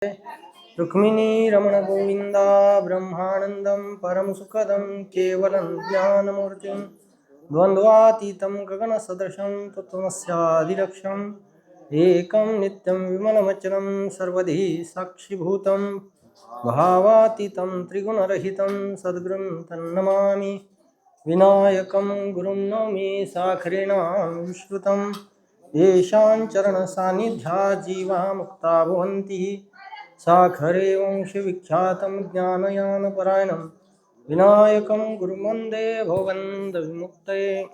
रुक्मिणी रमण गोविंदा ब्रह्मानंदं परम सुखदं केवलं ज्ञानमूर्तिं द्वन्द्वातीतं गगनसदृशं तत्त्वमस्यादिलक्ष्यम् एकं नित्यं विमलमचलं सर्वधी साक्षिभूतं भावातीतं त्रिगुणरहितं सद्गुरुं तन्नमामि विनायकं गुरुं नौमि साखरेणां विश्रुतं येषां चरणसान्निध्यात् जीवा मुक्ता भवन्ति साखरे वंशविख्यातं ज्ञानयानपरायणं विनायकं गुरुं वन्दे भवबन्धविमुक्तये।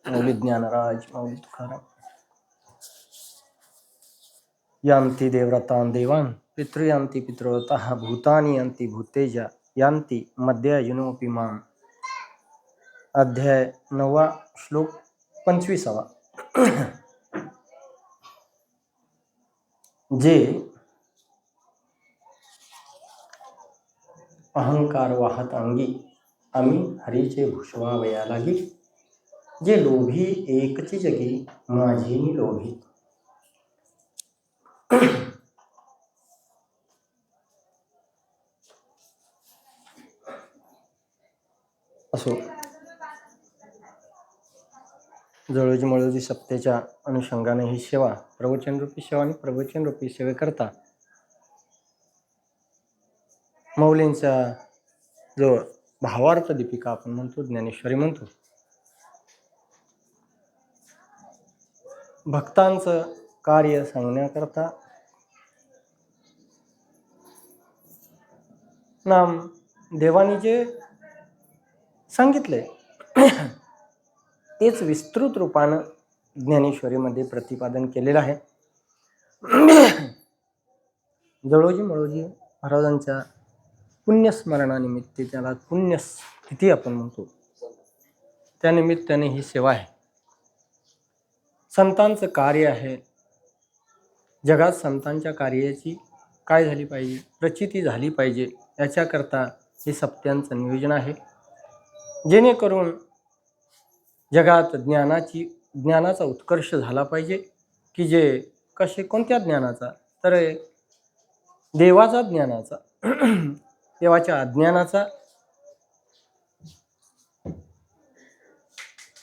मौली ज्ञानराज मौली तुकाराम। यान्ति देवव्रतान् देवान् पितृयान्ति पितृव्रताः भूतानि यान्ति भूतेजा यान्ति मध्ययुनोऽपि माम्। अध्याय 9 श्लोक 25। जे अहंकार वाहत अंगी आम्ही हरीचे भुषवावया लागी जे लोभी एकची जगी माझी लोभी। असो जळोजी मळोजी सप्तेच्या अनुषंगाने ही सेवा प्रवचनरूपी सेवा आणि प्रवचनरूपी सेवेकरता मौलींचा जो भावार्थ दीपिका आपण म्हणतो, ज्ञानेश्वरी म्हणतो, भक्तांचं कार्य सांगण्याकरता नाम देवानी जे सांगितले तेच विस्तृत रूपानं ज्ञानेश्वरीमध्ये प्रतिपादन केलेलं आहे। जळोजी मळोजी महाराजांच्या पुण्यस्मरणानिमित्त, त्याला पुण्यतिथी आपण म्हणतो, त्या निमित्ताने ही सेवा आहे। संतांचं कार्य आहे, जगात संतांच्या कार्याची काय झाली पाहिजे, प्रचिती झाली पाहिजे, याच्याकरता हे सप्त्यांचं नियोजन आहे, जेणेकरून जगात ज्ञानाचा उत्कर्ष झाला पाहिजे। की जे कसे, कोणत्या ज्ञानाचा, तर देवाचा ज्ञानाचा, देवाच्या अज्ञानाचा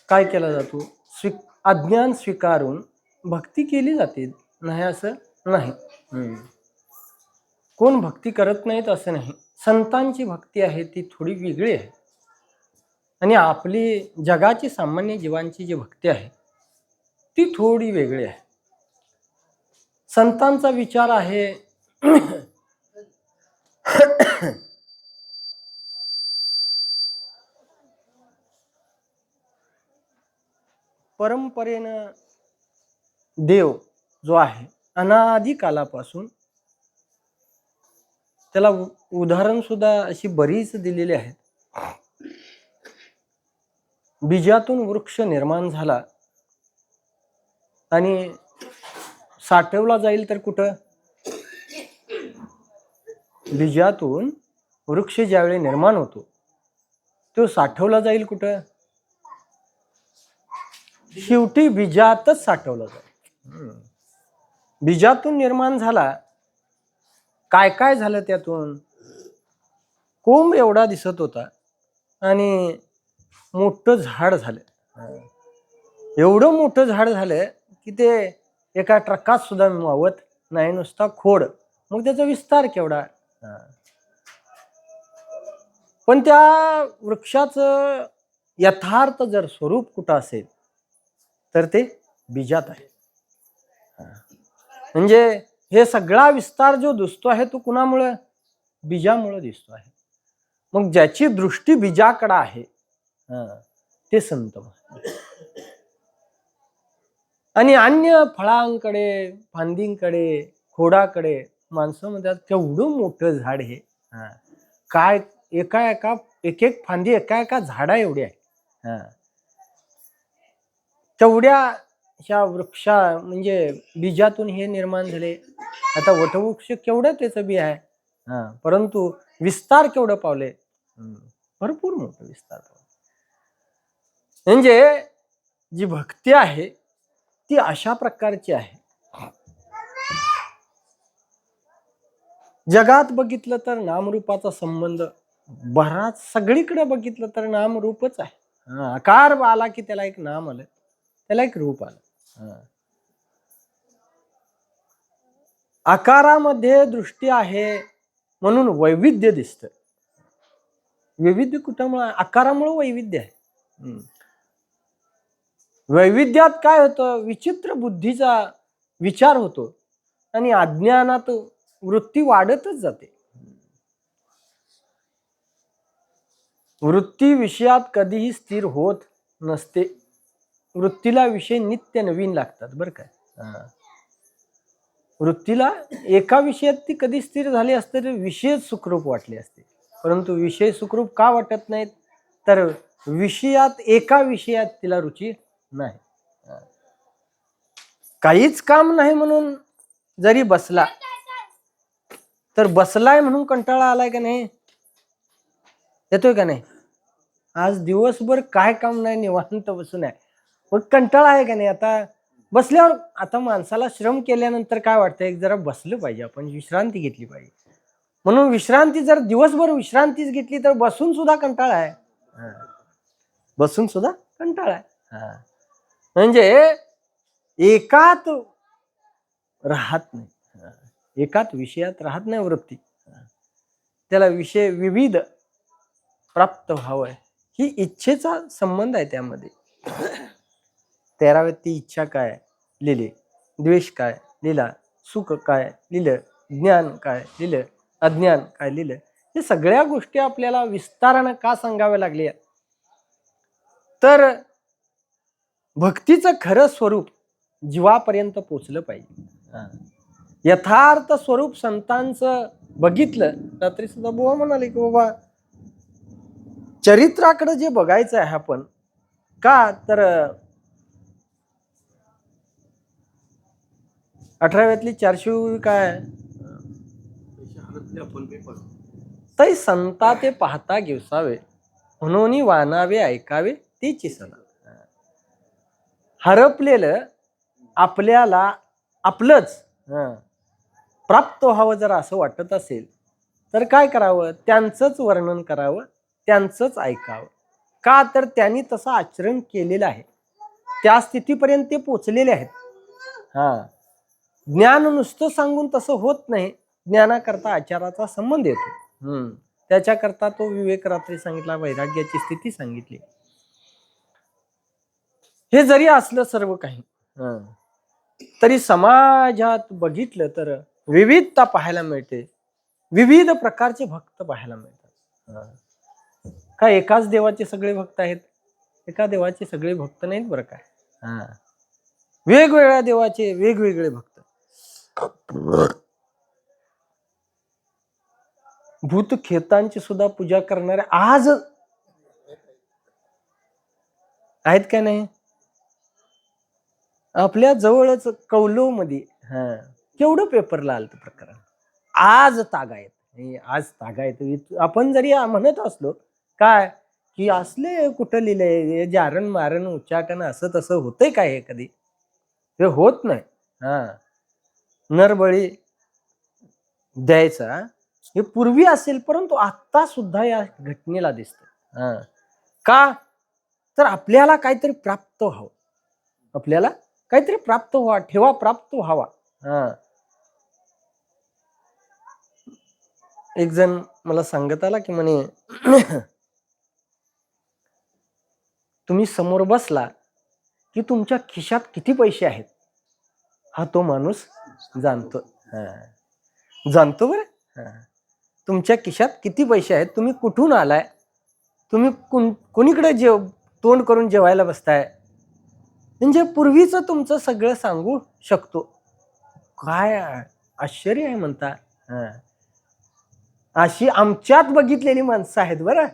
काय केला जातो, अज्ञान स्वीकारून भक्ती केली जाते, नाही असं नाही। कोण भक्ती करत नाहीत असं नाही, संतांची भक्ती आहे ती थोडी वेगळी आहे, आणि आपली जगाची सामान्य जीवांची जी भक्ती आहे ती थोडी वेगळी आहे। संतांचा विचार आहे परंपरेनं देव जो आहे अनादी कालापासून, त्याला उदाहरण सुद्धा अशी बरीच दिलेली आहेत। बीजातून वृक्ष निर्माण झाला आणि साठवला जाईल तर कुठं? बीजातून वृक्ष ज्यावेळी निर्माण होतो तो साठवला जाईल कुठं? शेवटी बीजातच साठवला जाईल। बीजातून निर्माण झाला, काय काय झालं त्यातून? कोंब एवढा दिसत होता आणि मोठं झाड झालं, एवढं मोठं झाड झालं की ते एका ट्रकात सुद्धा मावत नाही, नुसता खोड, मग त्याचा विस्तार केवढा। पण त्या वृक्षाचं यथार्थ जर स्वरूप कुठं असेल तर ते बीजात आहे। म्हणजे हे सगळा विस्तार जो दिसतो आहे तो कुणामुळे? बीजामुळे दिसतो आहे। मग ज्याची दृष्टी बीजाकडे आहे ते संत। आणि अन्य फळांकडे, फांदींकडे, खोडाकडे माणसं म्हणतात केवढं मोठं झाड हे, काय एक एक फांदी एका झाडा एवढी आहे। तेवढ्या ह्या वृक्षा म्हणजे बीजातून हे निर्माण झाले। आता वटवृक्ष केवढं त्याचं बी आहे, परंतु विस्तार केवढं पावले, भरपूर मोठं विस्तार पावले। म्हणजे जी भक्ती आहे ती अशा प्रकारची आहे जगात बघितलं तर नामरूपाचा संबंध बराच, सगळीकडे बघितलं तर नामरूपच आहे. आकार आला की त्याला एक नाम आलं, त्याला एक रूप आलं. आकारामध्ये दृष्टी आहे म्हणून वैविध्य दिसतं. वैविध्य कुठं? आकारामुळे वैविध्य आहे. वैविध्यात काय होतं? विचित्र बुद्धीचा विचार होतो आणि अज्ञानात वृत्ती वाढतच जाते. वृत्ती विषयात कधीही स्थिर होत नसते. वृत्तीला विषय नित्य नवीन लागतात बरं काय. वृत्तीला एका विषयात ती कधी स्थिर झाली असते तर विषय सुखरूप वाटले असते, परंतु विषय सुखरूप का वाटत नाहीत? तर विषयात, एका विषयात तिला रुची नाही. काहीच काम नाही म्हणून जरी बसला तर बसलाय म्हणून कंटाळा आलाय का नाही? येतोय का नाही? आज दिवसभर काय काम नाही, निवांत बसून आहे, मग कंटाळा आहे का नाही? आता बसल्यावर, आता माणसाला श्रम केल्यानंतर काय वाटतं, एक जरा बसलं पाहिजे, आपण विश्रांती घेतली पाहिजे. म्हणून विश्रांती, जर दिवसभर विश्रांतीच घेतली तर बसून सुद्धा कंटाळा आहे. बसून सुद्धा कंटाळा आहे. म्हणजे एकात राहत नाही, एकात विषयात राहत नाही वृत्ती. त्याला विषय विविध प्राप्त व्हावं, ही इच्छेचा संबंध आहे त्यामध्ये. 13व्या ती इच्छा काय लिहिली, द्वेष काय लिहिला, सुख काय लिहिलं, ज्ञान काय लिहिलं, अज्ञान काय लिहिलं. हे सगळ्या गोष्टी आपल्याला विस्तारानं का सांगाव्या लागल्या? तर भक्तीचं खरं स्वरूप जीवापर्यंत पोचलं पाहिजे. यथार्थ स्वरूप संतांचं बघितलं. रात्री सुद्धा बुवा म्हणाले की बाबा चरित्राकडे जे बघायचं आहे आपण, का तर 18व्यातली 400 काय, तै संता ते पाहता घेसावे, म्हणून वानावे ऐकावे तेची सदा. हरपलेलं आपल्याला आपलंच प्राप्त व्हावं जर असं वाटत असेल तर काय करावं? त्यांचंच वर्णन करावं, त्यांचंच ऐकावं. का तर त्यांनी तसं आचरण केलेलं आहे, त्या स्थितीपर्यंत ते पोचलेले आहेत. ज्ञान नुसतं सांगून तसं होत नाही, ज्ञानाकरता आचाराचा संबंध येतो. त्याच्याकरता तो विवेक रात्री सांगितला, वैराग्याची स्थिती सांगितली. हे जरी असलं सर्व काही, तरी समाजात बघितलं तर विविधता पाहायला मिळते, विविध प्रकारचे भक्त पाहायला मिळतात. का एकाच देवाचे सगळे भक्त आहेत? एका देवाचे सगळे भक्त नाहीत बरं काय. वेगवेगळ्या देवाचे वेगवेगळे भक्त. भूतखेतांची सुद्धा पूजा करणारे आज आहेत का नाही? आपल्या जवळच कौलो मध्ये केवढं पेपरला आलं प्रकरण. आज तागायत, आज तागायत. आपण जरी म्हणत असलो काय की असले कुठं लिहिलंय, जारण मारण उच्चाटन असं तसं होतंय काय? हे कधी हे होत नाही. नरबळी द्यायचा हे पूर्वी असेल, परंतु आता सुद्धा या घटनेला दिसतं. का तर आपल्याला काहीतरी प्राप्त व्हावं, आपल्याला काहीतरी प्राप्त व्हावा, ठेवा प्राप्त व्हावा. एक जण मला सांगत आला की म्हणे तुम्ही समोर बसला की तुमच्या खिशात किती पैसे आहेत हा तो माणूस जाणतो. जाणतो बरं. तुमच्या खिशात किती पैसे आहेत, तुम्ही कुठून आलाय, तुम्ही कोणीकडे तोंड करून जेवायला बसताय, म्हणजे पूर्वीच तुमचं सगळं सांगू शकतो. काय आश्चर्य आहे म्हणता. अशी आमच्यात बघितलेली माणसं आहेत बरं.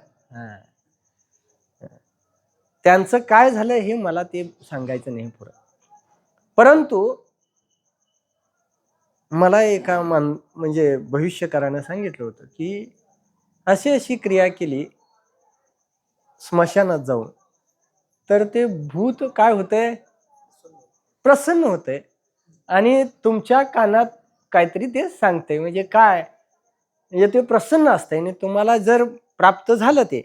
त्यांचं काय झालं हे मला ते सांगायचं नाही पुरं, परंतु मला एका म्हणजे भविष्यकारानं सांगितलं होतं की अशी क्रिया केली स्मशानात जाऊन तर ते भूत काय होतंय, प्रसन्न होतंय आणि तुमच्या कानात काहीतरी ते सांगते. म्हणजे काय, म्हणजे ते प्रसन्न असतंय आणि तुम्हाला जर प्राप्त झालं ते,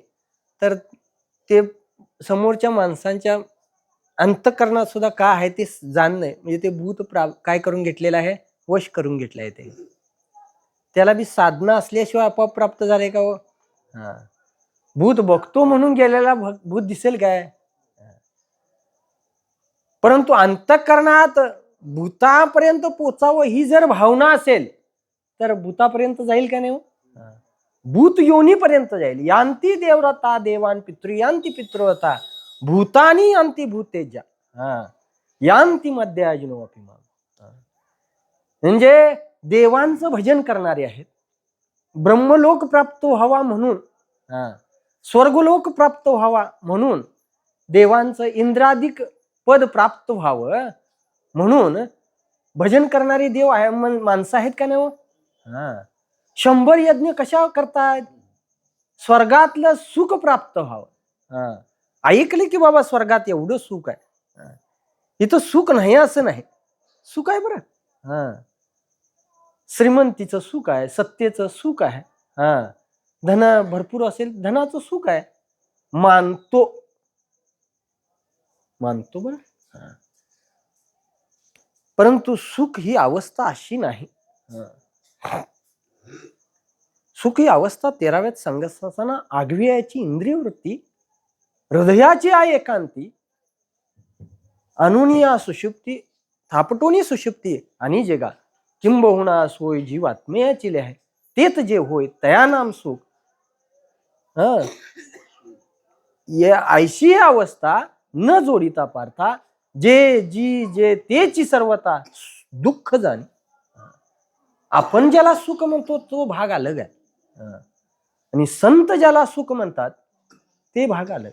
तर ते समोरच्या माणसांच्या अंतःकरणात सुद्धा काय आहे ते जाणणं, म्हणजे ते भूत काय करून घेतलेलं आहे, वश करून घेतलं आहे ते. त्याला बी साधना असल्याशिवाय आपोआप प्राप्त झाले का हो? हा. भूत बघतो म्हणून गेलेला भूत दिसेल काय? परंतु अंतःकरणात भूतापर्यंत पोचावं ही जर भावना असेल तर भूतापर्यंत जाईल का नाही हो? भूत योनीपर्यंत जाईल. यांती देवरता देवान पितृ यांती पितृवता भूतानी यांती भूतेजा यांती मध्य अजनो अपिमा. म्हणजे देवांचं भजन करणारे आहेत, ब्रह्मलोक प्राप्त व्हावा म्हणून, स्वर्गलोक प्राप्त व्हावा म्हणून, देवांचं इंद्रादिक पद प्राप्त व्हावं म्हणून भजन करणारी देव आहे, माणसं आहेत का नाही हो? 100 यज्ञ कशा करतात? स्वर्गातलं सुख प्राप्त व्हावं. ऐकले की बाबा स्वर्गात एवढं सुख आहे, इथं सुख नाही असं नाही, सुख आहे बरं. श्रीमंतीचं सुख आहे, सत्तेचं सुख आहे, धन भरपूर असेल धनाचं सुख आहे, मानतो बरं. परंतु सुख ही अवस्था अशी नाही. सुख ही अवस्था 13व्यात सांगत असताना आगवियाची इंद्रिय वृत्ती, हृदयाची आहे एकांती, अनुनिया सुषुप्ती, थापटोनी सुषुप्ती आणि जगा किंबहुना सोय जीवात्म्याची आहे, तेच जे होय तया नाम सुख. ऐशी अवस्था न जोडिता पार्था, जे जी जे तेची सर्वता दुःख जाणे. आपण ज्याला सुख म्हणतो तो भाग अलग आहे, आणि संत ज्याला सुख म्हणतात ते भाग अलग.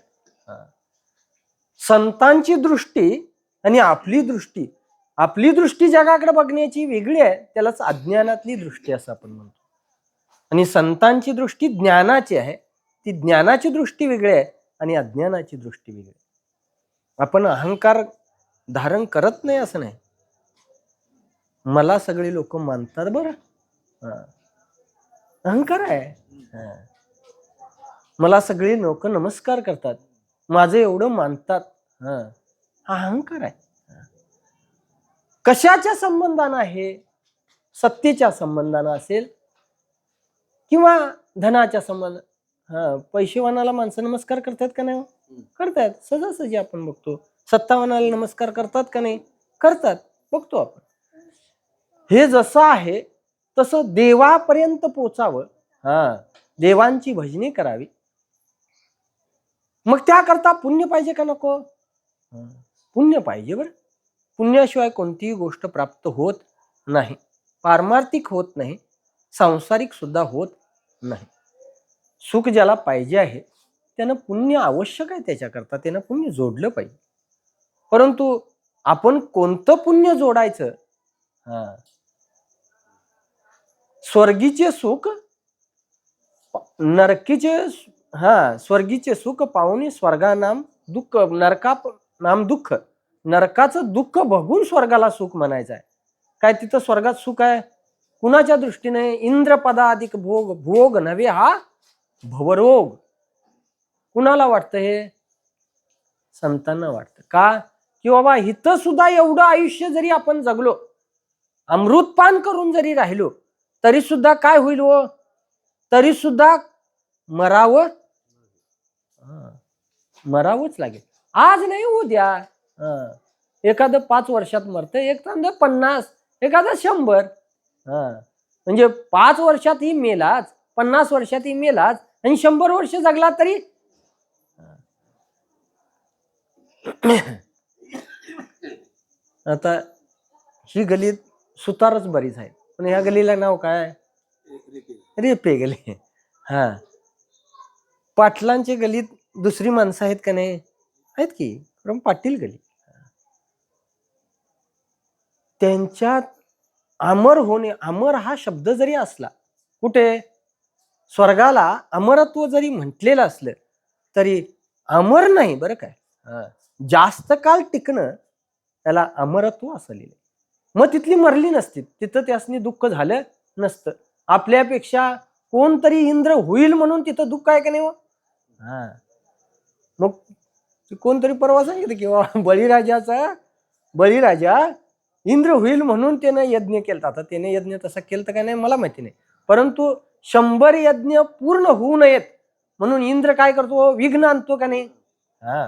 संतांची दृष्टी आणि आपली दृष्टी जगाकडे बघण्याची वेगळी आहे, त्यालाच अज्ञानातली दृष्टी असं आपण म्हणतो. आणि संतांची दृष्टी ज्ञानाची आहे, ती ज्ञानाची दृष्टी वेगळी आहे आणि अज्ञानाची दृष्टी वेगळी. आपण अहंकार धारण करत नाही असं नाही, मला सगळे लोक मानतात बरं, अहंकार आहे. मला सगळे लोक नमस्कार करतात, माझं एवढं मानतात, हा अहंकार आहे. कशाच्या संबंधानं आहे? सत्तेच्या संबंधानं असेल किंवा धनाच्या संबंध. पैसेवानाला माणसं नमस्कार करतात का नाही? करतात, सहजासहजी आपण बघतो. सत्तावानाला नमस्कार करतात का नाही? करतात, बघतो आपण. हे जसं आहे तसं देवापर्यंत पोचावं, देवांची भजनी करावी. मग त्याकरता पुण्य पाहिजे का नको? पुण्य पाहिजे बरं. पुण्याशिवाय कोणतीही गोष्ट प्राप्त होत नाही, पारमार्थिक होत नाही, सांसारिक सुद्धा होत नाही. सुख ज्याला पाहिजे आहे त्यानं पुण्य आवश्यक आहे, त्याच्याकरता त्यानं पुण्य जोडलं पाहिजे. परंतु आपण कोणतं पुण्य जोडायचं? स्वर्गीचे सुख नरकीचे, स्वर्गीचे सुख पाहुणे स्वर्गा नाम दुःख, नरका नाम दुःख. नरकाचं दुःख बघून स्वर्गाला सुख म्हणायचं आहे. काय तिथं स्वर्गात सुख आहे? कुणाच्या दृष्टीने? इंद्रपदाधिक भोग, भोग नव्हे हा भवरोग. कुणाला वाटतं हे? संतांना वाटतं. का? की बाबा इथं सुद्धा एवढं आयुष्य जरी आपण जगलो, अमृतपान करून जरी राहिलो, तरी सुद्धा काय होईल हो? तरी सुद्धा मरावं, मरावंच लागेल. आज नाही उद्या. एखादं 5 वर्षात मरतं, एखादं 50, एखादं 100. म्हणजे 5 वर्षातही मेलाच, 50 वर्षातही मेलाच, आणि 100 वर्ष जगला तरी. आता ही गलीत सुतारच बरीच आहे, पण ह्या गलीला नाव काय? रेपे गली. पाटलांच्या गलीत दुसरी माणसं आहेत का नाही? आहेत की, पण पाटील गली. त्यांच्यात अमर होणे, अमर हा शब्द जरी असला, कुठे स्वर्गाला अमरत्व जरी म्हटलेलं असलं तरी अमर नाही बरं काय, जास्त काळ टिकणं त्याला अमरत्व असं लिहिलं. मग तिथली मरली नसती, तिथं त्यासनी दुःख झालं नसतं. आपल्यापेक्षा कोणतरी इंद्र होईल म्हणून तिथं दुःख आहे का नाही? हा, मग कोणतरी परवा सांगितलं की बळीराजा इंद्र होईल म्हणून त्यानं यज्ञ केला. आता त्याने यज्ञ तसा केलं का नाही मला माहिती नाही, परंतु 100 यज्ञ पूर्ण होऊ नयेत म्हणून इंद्र काय करतो? विघ्न आणतो का नाही? हा,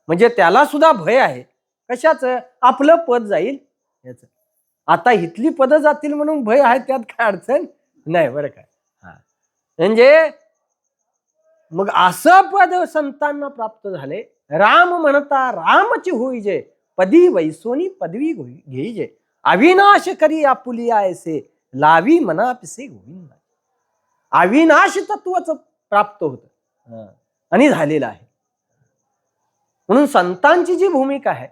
म्हणजे त्याला सुद्धा भय आहे. कशाच? आपलं पद जाईल याच. आता इथली पद जातील म्हणून भय आहे, त्यात काय अडचण नाही बरं काय. हा, म्हणजे मग असं पद संतांना प्राप्त झाले. राम म्हणता रामची होईजे, पदी वैसोनी पदवी घेईजे, अविनाश करी आपुलिया ऐसे, लावी मना पिसे गोविंद. अविनाश तत्वच प्राप्त होत आणि झालेलं आहे. म्हणून संतांची जी भूमिका आहे,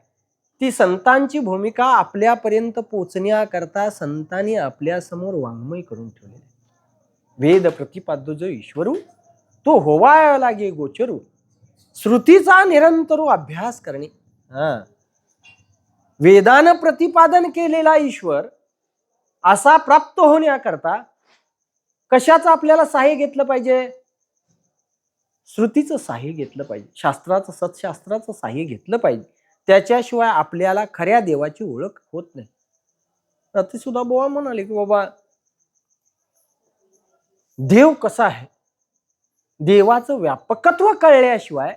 ती संतांची भूमिका आपल्यापर्यंत पोचण्याकरता संतांनी आपल्या समोर वाङ्मय करून ठेवलेले. वेद प्रतिपाद्य जो ईश्वरू, तो होवाया लागे गोचरू, श्रुतीचा निरंतर अभ्यास करणे. वेदानं प्रतिपादन केलेला ईश्वर असा प्राप्त होण्याकरता कशाचं आपल्याला सहाय्य घेतलं पाहिजे? श्रुतीचं सहाय्य घेतलं पाहिजे, शास्त्राचं सत्शास्त्राचं सहाय्य घेतलं पाहिजे. त्याच्याशिवाय आपल्याला खऱ्या देवाची ओळख होत नाही. सुद्धा बुवा म्हणाले की बाबा देव कसा आहे, देवाचं व्यापकत्व कळल्याशिवाय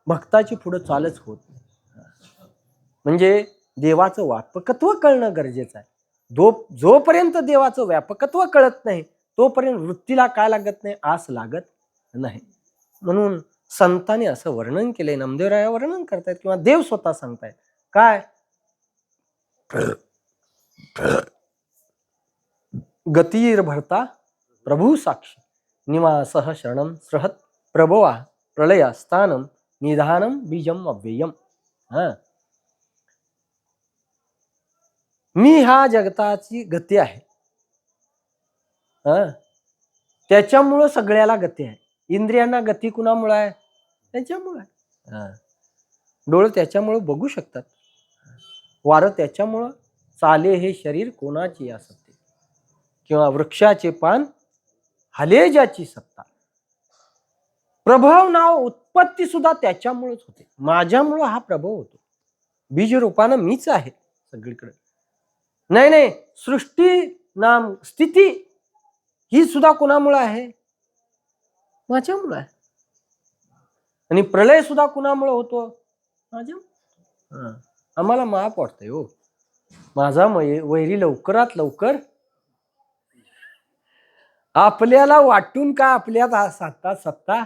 भक्ताची पुढे चालच होत नाही. म्हणजे देवाचं व्यापकत्व कळणं गरजेचं आहे. जोपर्यंत देवाचं व्यापकत्व कळत नाही तोपर्यंत वृत्तीला काय लागत नाही? आस लागत नाही. म्हणून संतांनी असं वर्णन केलंय. नामदेवराया वर्णन करतायत किंवा देव स्वतः सांगतायत काय? गतीर भरता प्रभू साक्षी, निवासः शरणं सहत प्रभवा प्रलया स्थानम निधानम बीजम अव्ययम. मी ह्या जगताची गती आहे. त्याच्यामुळं सगळ्याला गती आहे. इंद्रियांना गती कुणामुळे आहे? त्याच्यामुळे. डोळे त्याच्यामुळं बघू शकतात, वारं त्याच्यामुळं चाले हे शरीर कोणाची असते, किंवा वृक्षाचे पान हले ज्याची सत्ता. प्रभाव नाव उत्पत्ती सुद्धा त्याच्यामुळेच होते. माझ्यामुळं हा प्रभाव होतो. बीज रूपानं मीच आहे सगळीकडे. नाही, सृष्टी नाम स्थिती ही सुद्धा कोणामुळे आहे? माझ्यामुळे आहे. आणि प्रलय सुद्धा कुणामुळे होतो? माझ्या. आम्हाला माफ वाटतंय हो, माझा वैरी लवकरात लवकर आपल्याला वाटून का आपल्यात सत्ता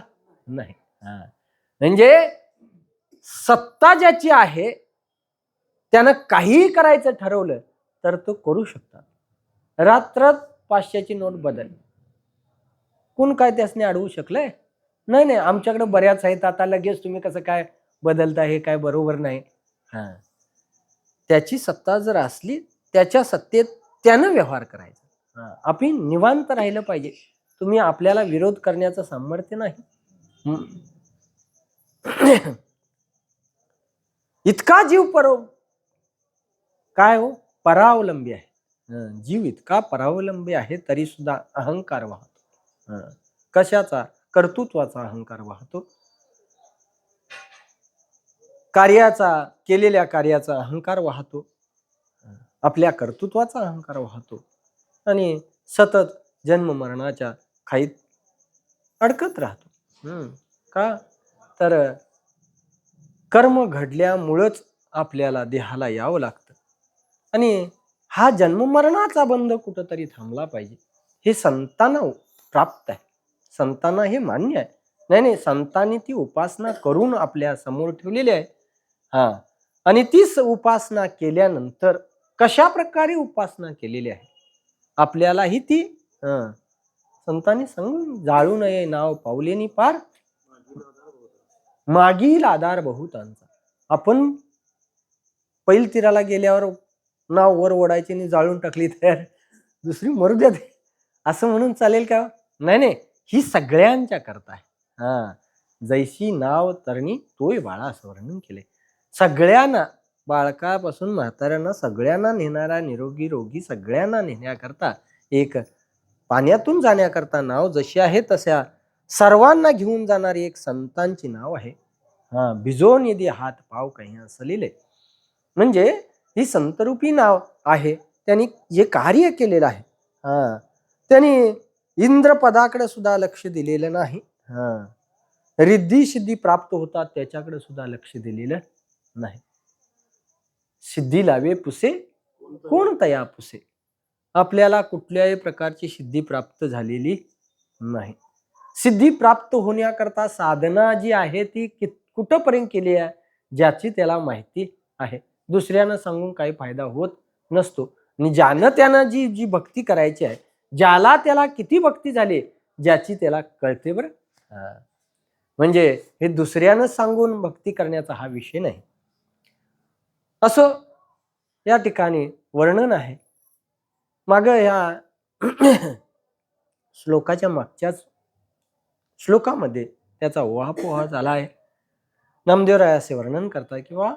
नाही. म्हणजे सत्ता ज्याची आहे त्यानं काहीही करायचं ठरवलं तर तो करू शकतात. रात्रात 500ची नोट बदल, कोण काय त्यासने अडवू शकलंय? नाही, आमच्याकडे बऱ्याच आहेत, आता लगेच तुम्ही कसं काय बदलता, हे काय बरोबर नाही. त्याची सत्ता जर असली, त्याच्या सत्तेत त्यानं व्यवहार करायचा. आपण निवांत राहिलं पाहिजे. तुम्ही आपल्याला विरोध करण्याचं सामर्थ्य नाही. इतका जीव काय हो परावलंबी आहे. जीव इतका परावलंबी आहे तरी सुद्धा अहंकार वाहतो. कशाचा? कर्तृत्वाचा अहंकार वाहतो. केलेल्या कार्याचा अहंकार वाहतो. आपल्या कर्तृत्वाचा अहंकार वाहतो आणि सतत जन्म मरणाच्या खाईत अडकत राहतो. का? तर कर्म घडल्यामुळंच आपल्याला देहाला यावं लागतं आणि हा जन्म मरणाचा बंध कुठंतरी थांबला पाहिजे. हे संतांना प्राप्त आहे, संतांना हे मान्य आहे. नाही, संतांनी ती उपासना करून आपल्या समोर ठेवलेली आहे. आणि तीच उपासना केल्यानंतर कशा प्रकारे उपासना केलेली आहे आपल्यालाही ती संतांनी सांगून, जाळू नये नाव पावलेनी पार, मागील आधार बहुतांचा. आपण पैल तीराला गेल्यावर नाव वर ओढायची आणि जाळून टाकली तर दुसरी मरू द्या असं म्हणून चालेल का? नाही, ही सगळ्यांच्या करता आहे. जैशी नाव तरणी तोय बाळा असं वर्णन केले. सगळ्यांना, बाळकापासून म्हाताऱ्यांना सगळ्यांना नेणारा, निरोगी रोगी सगळ्यांना नेण्याकरता एक पाण्यातून जाण्याकरता नाव जशी आहे तशा सर्वांना घेऊन जाणारी एक संतांची नाव आहे. भिजो निधी हात पाव काही असं लिहिले. म्हणजे ही संतरूपी नाव आहे. त्यांनी जे कार्य केलेलं आहे, त्यांनी इंद्रपदाकडे सुद्धा लक्ष दिलेलं नाही. रिद्धी सिद्धी प्राप्त होतात त्याच्याकडे सुद्धा लक्ष दिलेलं नाही. सिद्धी लावे पुसे कोण तया पुसे. आपल्याला कुठल्याही प्रकारची सिद्धी प्राप्त झालेली नाही. सिद्धी प्राप्त होण्याकरता साधना जी आहे ती कुठपर्यंत केली आहे ज्याची त्याला माहिती आहे. दुसऱ्यानं सांगून काही फायदा होत नसतो. आणि ज्यानं त्यानं जी जी भक्ती करायची आहे, ज्याला त्याला किती भक्ती झाली ज्याची त्याला कळते बरं. म्हणजे हे दुसऱ्यानं सांगून भक्ती करण्याचा हा विषय नाही. असं या ठिकाणी वर्णन आहे. माग ह्या श्लोकाच्या मागच्याच श्लोकामध्ये त्याचा उहापोह झाला आहे. नामदेवराय असे वर्णन करतात किंवा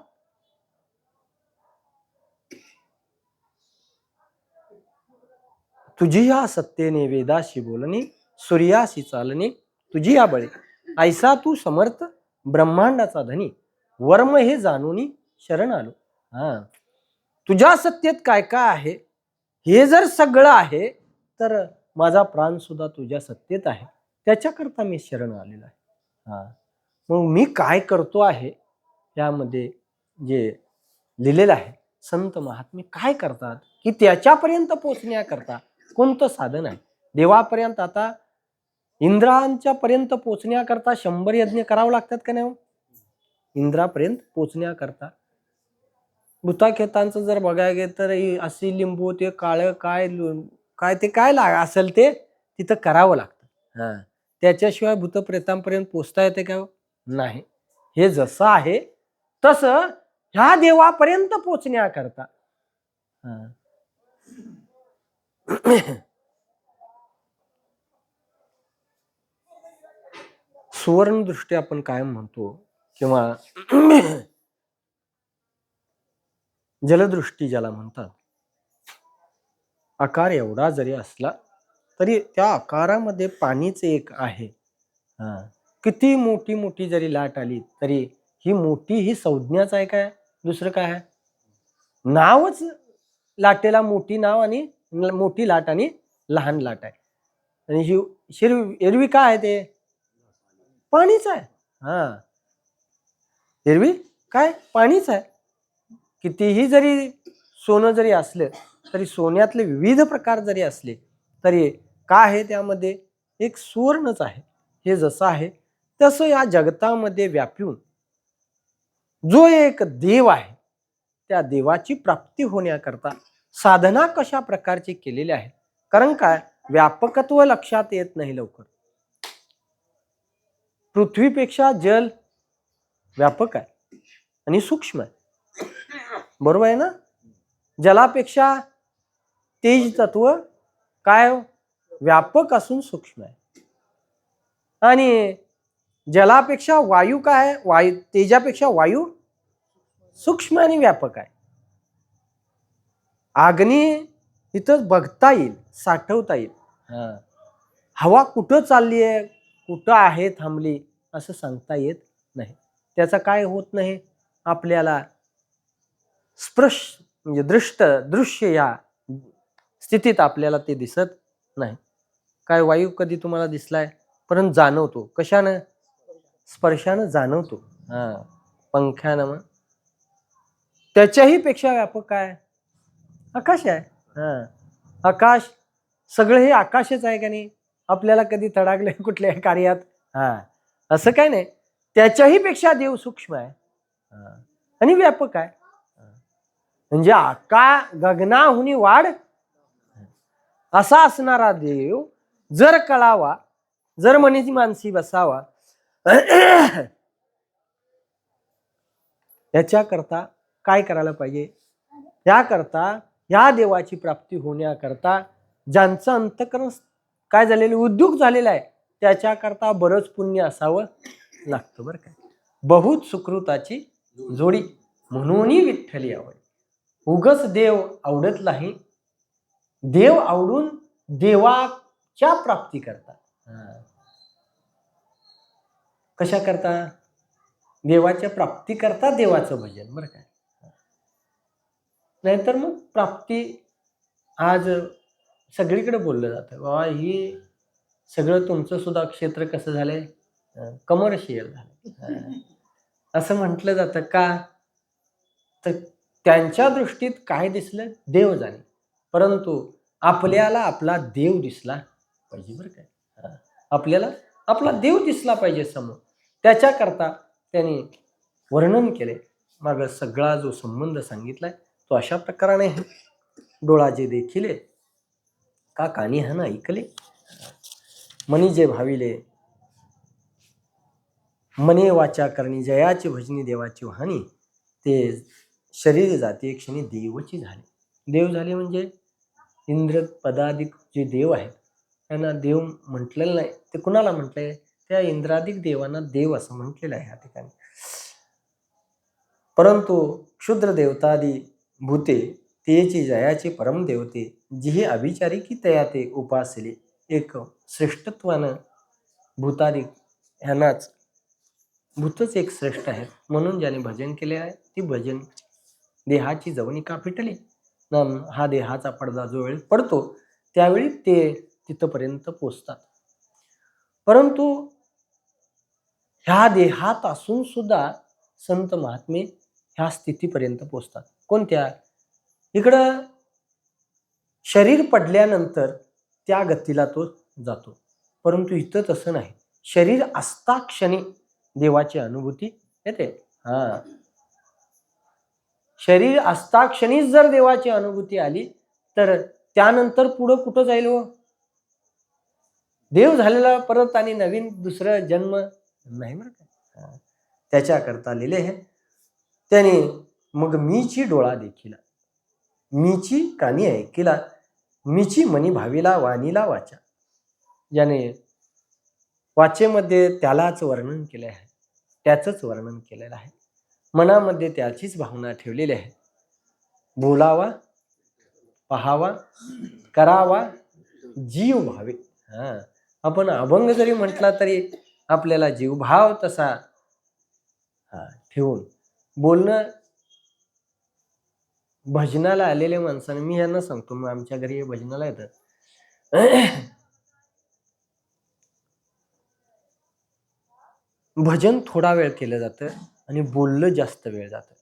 तुझी या सत्तेने वेदाशी बोलणे, सूर्याशी चालणे, तुझी या बळे ऐसा तू समर्थ ब्रह्मांडाचा धनी, वर्म हे जाणून शरण आलो. तुझ्या सत्तेत काय काय आहे हे जर सगळं आहे तर माझा प्राण सुद्धा तुझ्या सत्तेत आहे, त्याच्याकरता मी शरण आलेला आहे. मग मी काय करतो आहे यामध्ये जे लिहिलेलं आहे, संत महात्मे काय करतात की त्याच्यापर्यंत पोचण्याकरता कोणतं साधन आहे. देवापर्यंत आता इंद्रांच्या पर्यंत पोचण्याकरता 100 यज्ञ करावं लागतात का नाही. इंद्रापर्यंत पोचण्याकरता भूताखेतांचं जर बघायला गेलं तर अशी लिंबू ते काळं काय काय ते काय असेल ते तिथं करावं लागतं. त्याच्याशिवाय भूतप्रेतांपर्यंत पोचता येते का नाही. हे जसं आहे तसं ह्या देवापर्यंत पोचण्याकरता सुवर्ण दृष्टी आपण काय म्हणतो किंवा जलदृष्टी ज्याला म्हणतात. आकार एवढा जरी असला तरी त्या आकारामध्ये पाणीच एक आहे. किती मोठी मोठी जरी लाट आली तरी ही मोठी ही संज्ञाच आहे काय, दुसरं काय आहे. नावच लाटेला मोठी नाव आणि मोठी लाट आणि लहान लाट आहे. आणि ही एरवी काय आहे ते पाणीच आहे. एरवी काय पाणीच आहे. कितीही जरी सोनं जरी असलं तरी सोन्यातले विविध प्रकार जरी असले तरी काय आहे त्यामध्ये एक सुवर्णच आहे. हे जसं आहे तसं या जगतामध्ये व्यापून जो एक देव आहे त्या देवाची प्राप्ती होण्याकरता साधना कशा प्रकारची केलेली आहे. कारण काय व्यापकत्व लक्षात येत नाही लवकर. पृथ्वीपेक्षा जल व्यापक आहे आणि सूक्ष्म आहे. बरोबर आहे ना. जलापेक्षा तेज तत्व काय व्यापक असून सूक्ष्म आहे. आणि जलापेक्षा वायू काय आहे, तेजापेक्षा वायू सूक्ष्म आणि व्यापक आहे. अग्नी इथं बघता येईल, साठवता येईल. हवा कुठं चालली आहे, कुठं आहे थांबली असं सांगता येत नाही. त्याचा काय होत नाही आपल्याला स्पर्श म्हणजे दृश्य या स्थितीत आपल्याला ते दिसत नाही. काय वायू कधी तुम्हाला दिसलाय, परंतु जाणवतो कशानं, स्पर्शानं जाणवतो. पंख्यानं. मग त्याच्याही पेक्षा व्यापक काय आकाश आहे. आकाश सगळं हे आकाशच आहे का नाही. आपल्याला कधी तडागले कुठल्या कार्यात असं काय नाही. त्याच्याही पेक्षा देव सूक्ष्म आहे आणि व्यापक आहे. म्हणजे गगनाहुनी वाढ असा असणारा देव जर कळावा, जर मनीची मानसी बसावा, याच्याकरता काय करायला पाहिजे. याकरता या देवाची प्राप्ती होण्याकरता ज्यांचं अंतकरण काय झालेलं उद्योग झालेला आहे त्याच्याकरता बरंच पुण्य असावं लागतं बरं काय. बहुत सुकृताची जोडी म्हणून विठ्ठली आवड. उगच देव आवडत नाही. देव आवडून देवाच्या प्राप्ती करता. कशा करता? देवाच्या प्राप्ती करता देवाचं भजन, बरं काय. नाहीतर मग प्राप्ती आज सगळीकडे बोललं जातं, बाबा ही सगळं तुमचं सुद्धा क्षेत्र कसं झालंय, कमर्शियल झालं असं म्हटलं जातं. का तर त्यांच्या दृष्टीत काय दिसलं, देव जाणे, परंतु आपल्याला आपला देव दिसला पाहिजे, बरं काय. आपल्याला आपला देव दिसला पाहिजे समोर, त्याच्याकरता त्यांनी वर्णन केले. मग सगळा जो संबंध सांगितलाय तो अशा प्रकाराने आहे. डोळाजे देखिले का कानी हन ऐकले, मनी जे भाविले मने वाचा करणी, जयाची भजनी देवाची वाहनी, ते शरीर जाती क्षणी देवची झाले. देव झाले म्हणजे इंद्र पदाधिक जे देव आहेत त्यांना देव म्हटलेलं नाही. ते कुणाला म्हटलंय? त्या इंद्राधिक देवांना देव असं म्हटलेलं आहे ह्या ठिकाणी. परंतु क्षुद्र देवतादी भूते तेची जयाचे परम देवते, जिहे अभिचारी की तया ते उपासले. एक श्रेष्ठत्वानं भूतादिक ह्यांनाच, भूतच एक श्रेष्ठ आहेत म्हणून ज्याने भजन केले आहे ती भजन देहाची जवनिका फिटली. हा देहाचा पडदा जो वेळ पडतो त्यावेळी ते तिथपर्यंत पोचतात. परंतु ह्या देहात असून सुद्धा संत महात्मे ह्या स्थितीपर्यंत पोचतात. कोणत्या? इकडं शरीर पडल्यानंतर त्या गतीला तो जातो, परंतु इथं तसं नाही. शरीर असता क्षणी देवाची अनुभूती येते. शरीर असता क्षणीच जर देवाची अनुभूती आली तर त्यानंतर पुढं कुठं जाईल हो? देव झालेला परत आणि नवीन दुसरं जन्म नाही बरं का. त्याच्याकरता लिहिले आहे त्याने, मग मीची डोळा देखील, मीची कानी ऐकिला, मीची मनी भावीला वाणीला वाचा. ज्याने वाचेमध्ये त्यालाच वर्णन केले आहे, त्याचंच वर्णन केलेलं आहे, मनामध्ये त्याचीच भावना ठेवलेली आहे. बोलावा, पहावा, करावा, जीव भावे. आपण अभंग जरी म्हटला तरी आपल्याला जीवभाव तसा ठेवून बोलणं. भजनाला आलेले माणसाने, मी यांना सांगतो, मग आमच्या घरी भजनाला येतात, भजन थोडा वेळ केलं जातं आणि बोललं जास्त वेळ जातं.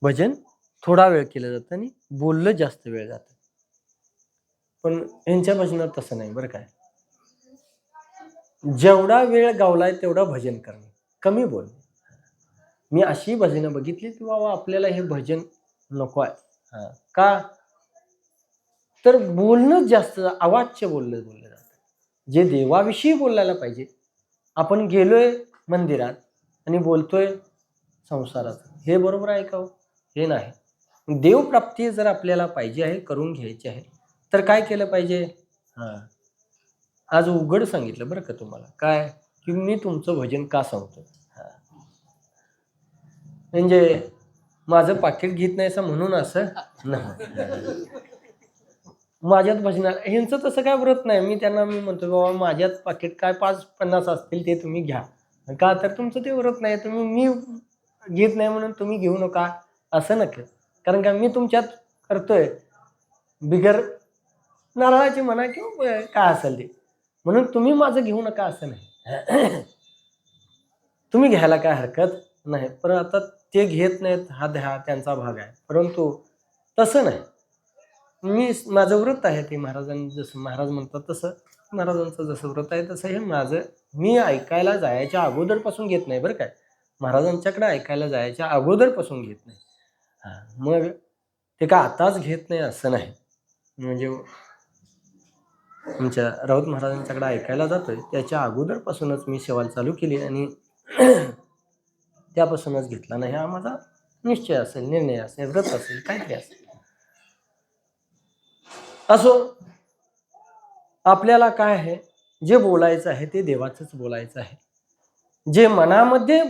भजन थोडा वेळ केलं जातं आणि बोललं जास्त वेळ जातं. पण यांच्या भजनात तसं नाही बरं काय. जेवढा वेळ गावलाय तेवढं भजन करणे, कमी बोलणे. मी अशी भजनं बघितली की बाबा आपल्याला हे भजन नको आहे. का तर बोलणं जास्त, अवाच्य बोललं जातं. जे देवाविषयी बोलायला पाहिजे, आपण गेलोय मंदिरात आणि बोलतोय संसारात, हे बरोबर आहे का? हे नाही. देवप्राप्ती जर आपल्याला पाहिजे आहे, करून घ्यायची आहे, तर काय केलं पाहिजे? आज उघड सांगितलं बरं का तुम्हाला, काय की मी तुमचं भजन का सांगतो. म्हणजे माझं पाकिट घेत नाही असं म्हणून असं नाही. माझ्यात भजनात ह्यांचं तसं काय व्रत नाही. मी त्यांना म्हणतो बाबा माझ्यात पाकिट काय 5-50 असतील ते तुम्ही घ्या. का तर तुमचं ते व्रत नाही, तुम्ही मी घेत नाही म्हणून तुम्ही घेऊ नका असं नका. कारण का मी तुमच्यात करतोय बिगर नारळाची म्हणा किंवा काय असेल ते, म्हणून तुम्ही माझं घेऊ नका असं नाही. तुम्ही घ्यायला काय हरकत नाही, पण आता ते घेत नाहीत हा त्यांचा भाग आहे. परंतु तसं नाही, मी माझं व्रत आहे ते महाराजांनी जसं महाराज म्हणतात तसं, महाराजांचं जसं व्रत आहे तसं हे माझं. मी ऐकायला जायच्या अगोदरपासून घेत नाही बरं काय. महाराजांच्याकडे ऐकायला जायच्या अगोदरपासून घेत नाही. मग ते का आताच घेत नाही असं नाही. म्हणजे आमच्या राऊत महाराजांच्याकडे ऐकायला जातोय त्याच्या अगोदरपासूनच मी सेवा चालू केली आणि त्यापासूनच घेतला नाही. हा माझा निश्चय असेल, निर्णय असेल, व्रत असेल, काहीतरी असेल. असो, आपल्याला काय आहे, जे बोलायचं आहे ते देवाचंच बोलायचं आहे. जे मनामध्ये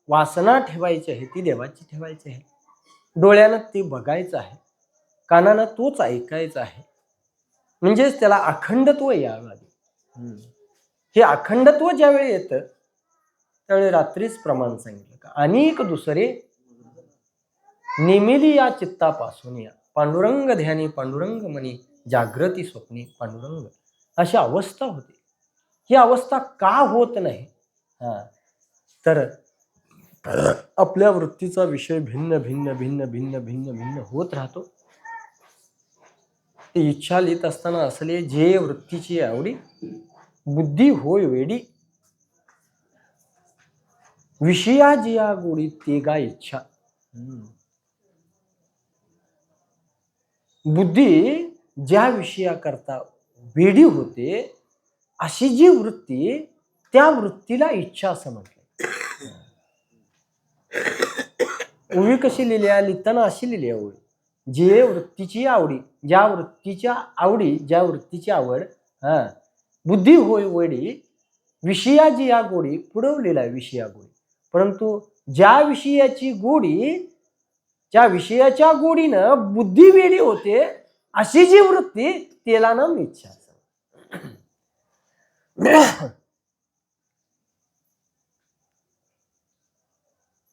वासना ठेवायची आहे ती देवाची ठेवायची आहे. डोळ्यानं ते बघायचं आहे, कानानं तोच ऐकायचा आहे. म्हणजेच त्याला अखंडत्व यावं आधी. हे अखंडत्व ज्यावेळी येतं त्यावेळी रात्रीच प्रमाण सांगितलं का अनेक दुसरे नेमिली या चित्तापासून या पांडुरंग ध्यानी पांडुरंग मनी जागृती स्वप्नी पांडुरंग अशी अवस्था होती. ही अवस्था का होत नाही? तर आपल्या वृत्तीचा विषय भिन्न भिन्न भिन्न भिन्न भिन्न भिन्न होत राहतो. ते इच्छा लिहित असताना असले जे वृत्तीची आवडी बुद्धी होय वेडी विषया जिया गोडी ते गा इच्छा. बुद्धी ज्या विषयाकरता वेडी होते अशी जी वृत्ती त्या वृत्तीला इच्छा असं म्हटलं. ओवी कशी लिहिल्या लिहिताना अशी लिहिली ओवी जे वृत्तीची आवडी ज्या वृत्तीच्या आवडी ज्या वृत्तीची आवड बुद्धी होय वेडी विषया जी या गोडी पुढवलेला विषया गोडी. परंतु ज्या विषयाची गोडी ज्या विषयाच्या गोडीनं बुद्धी वेडी होते अशी जी वृत्ती त्याला नाम इच्छा.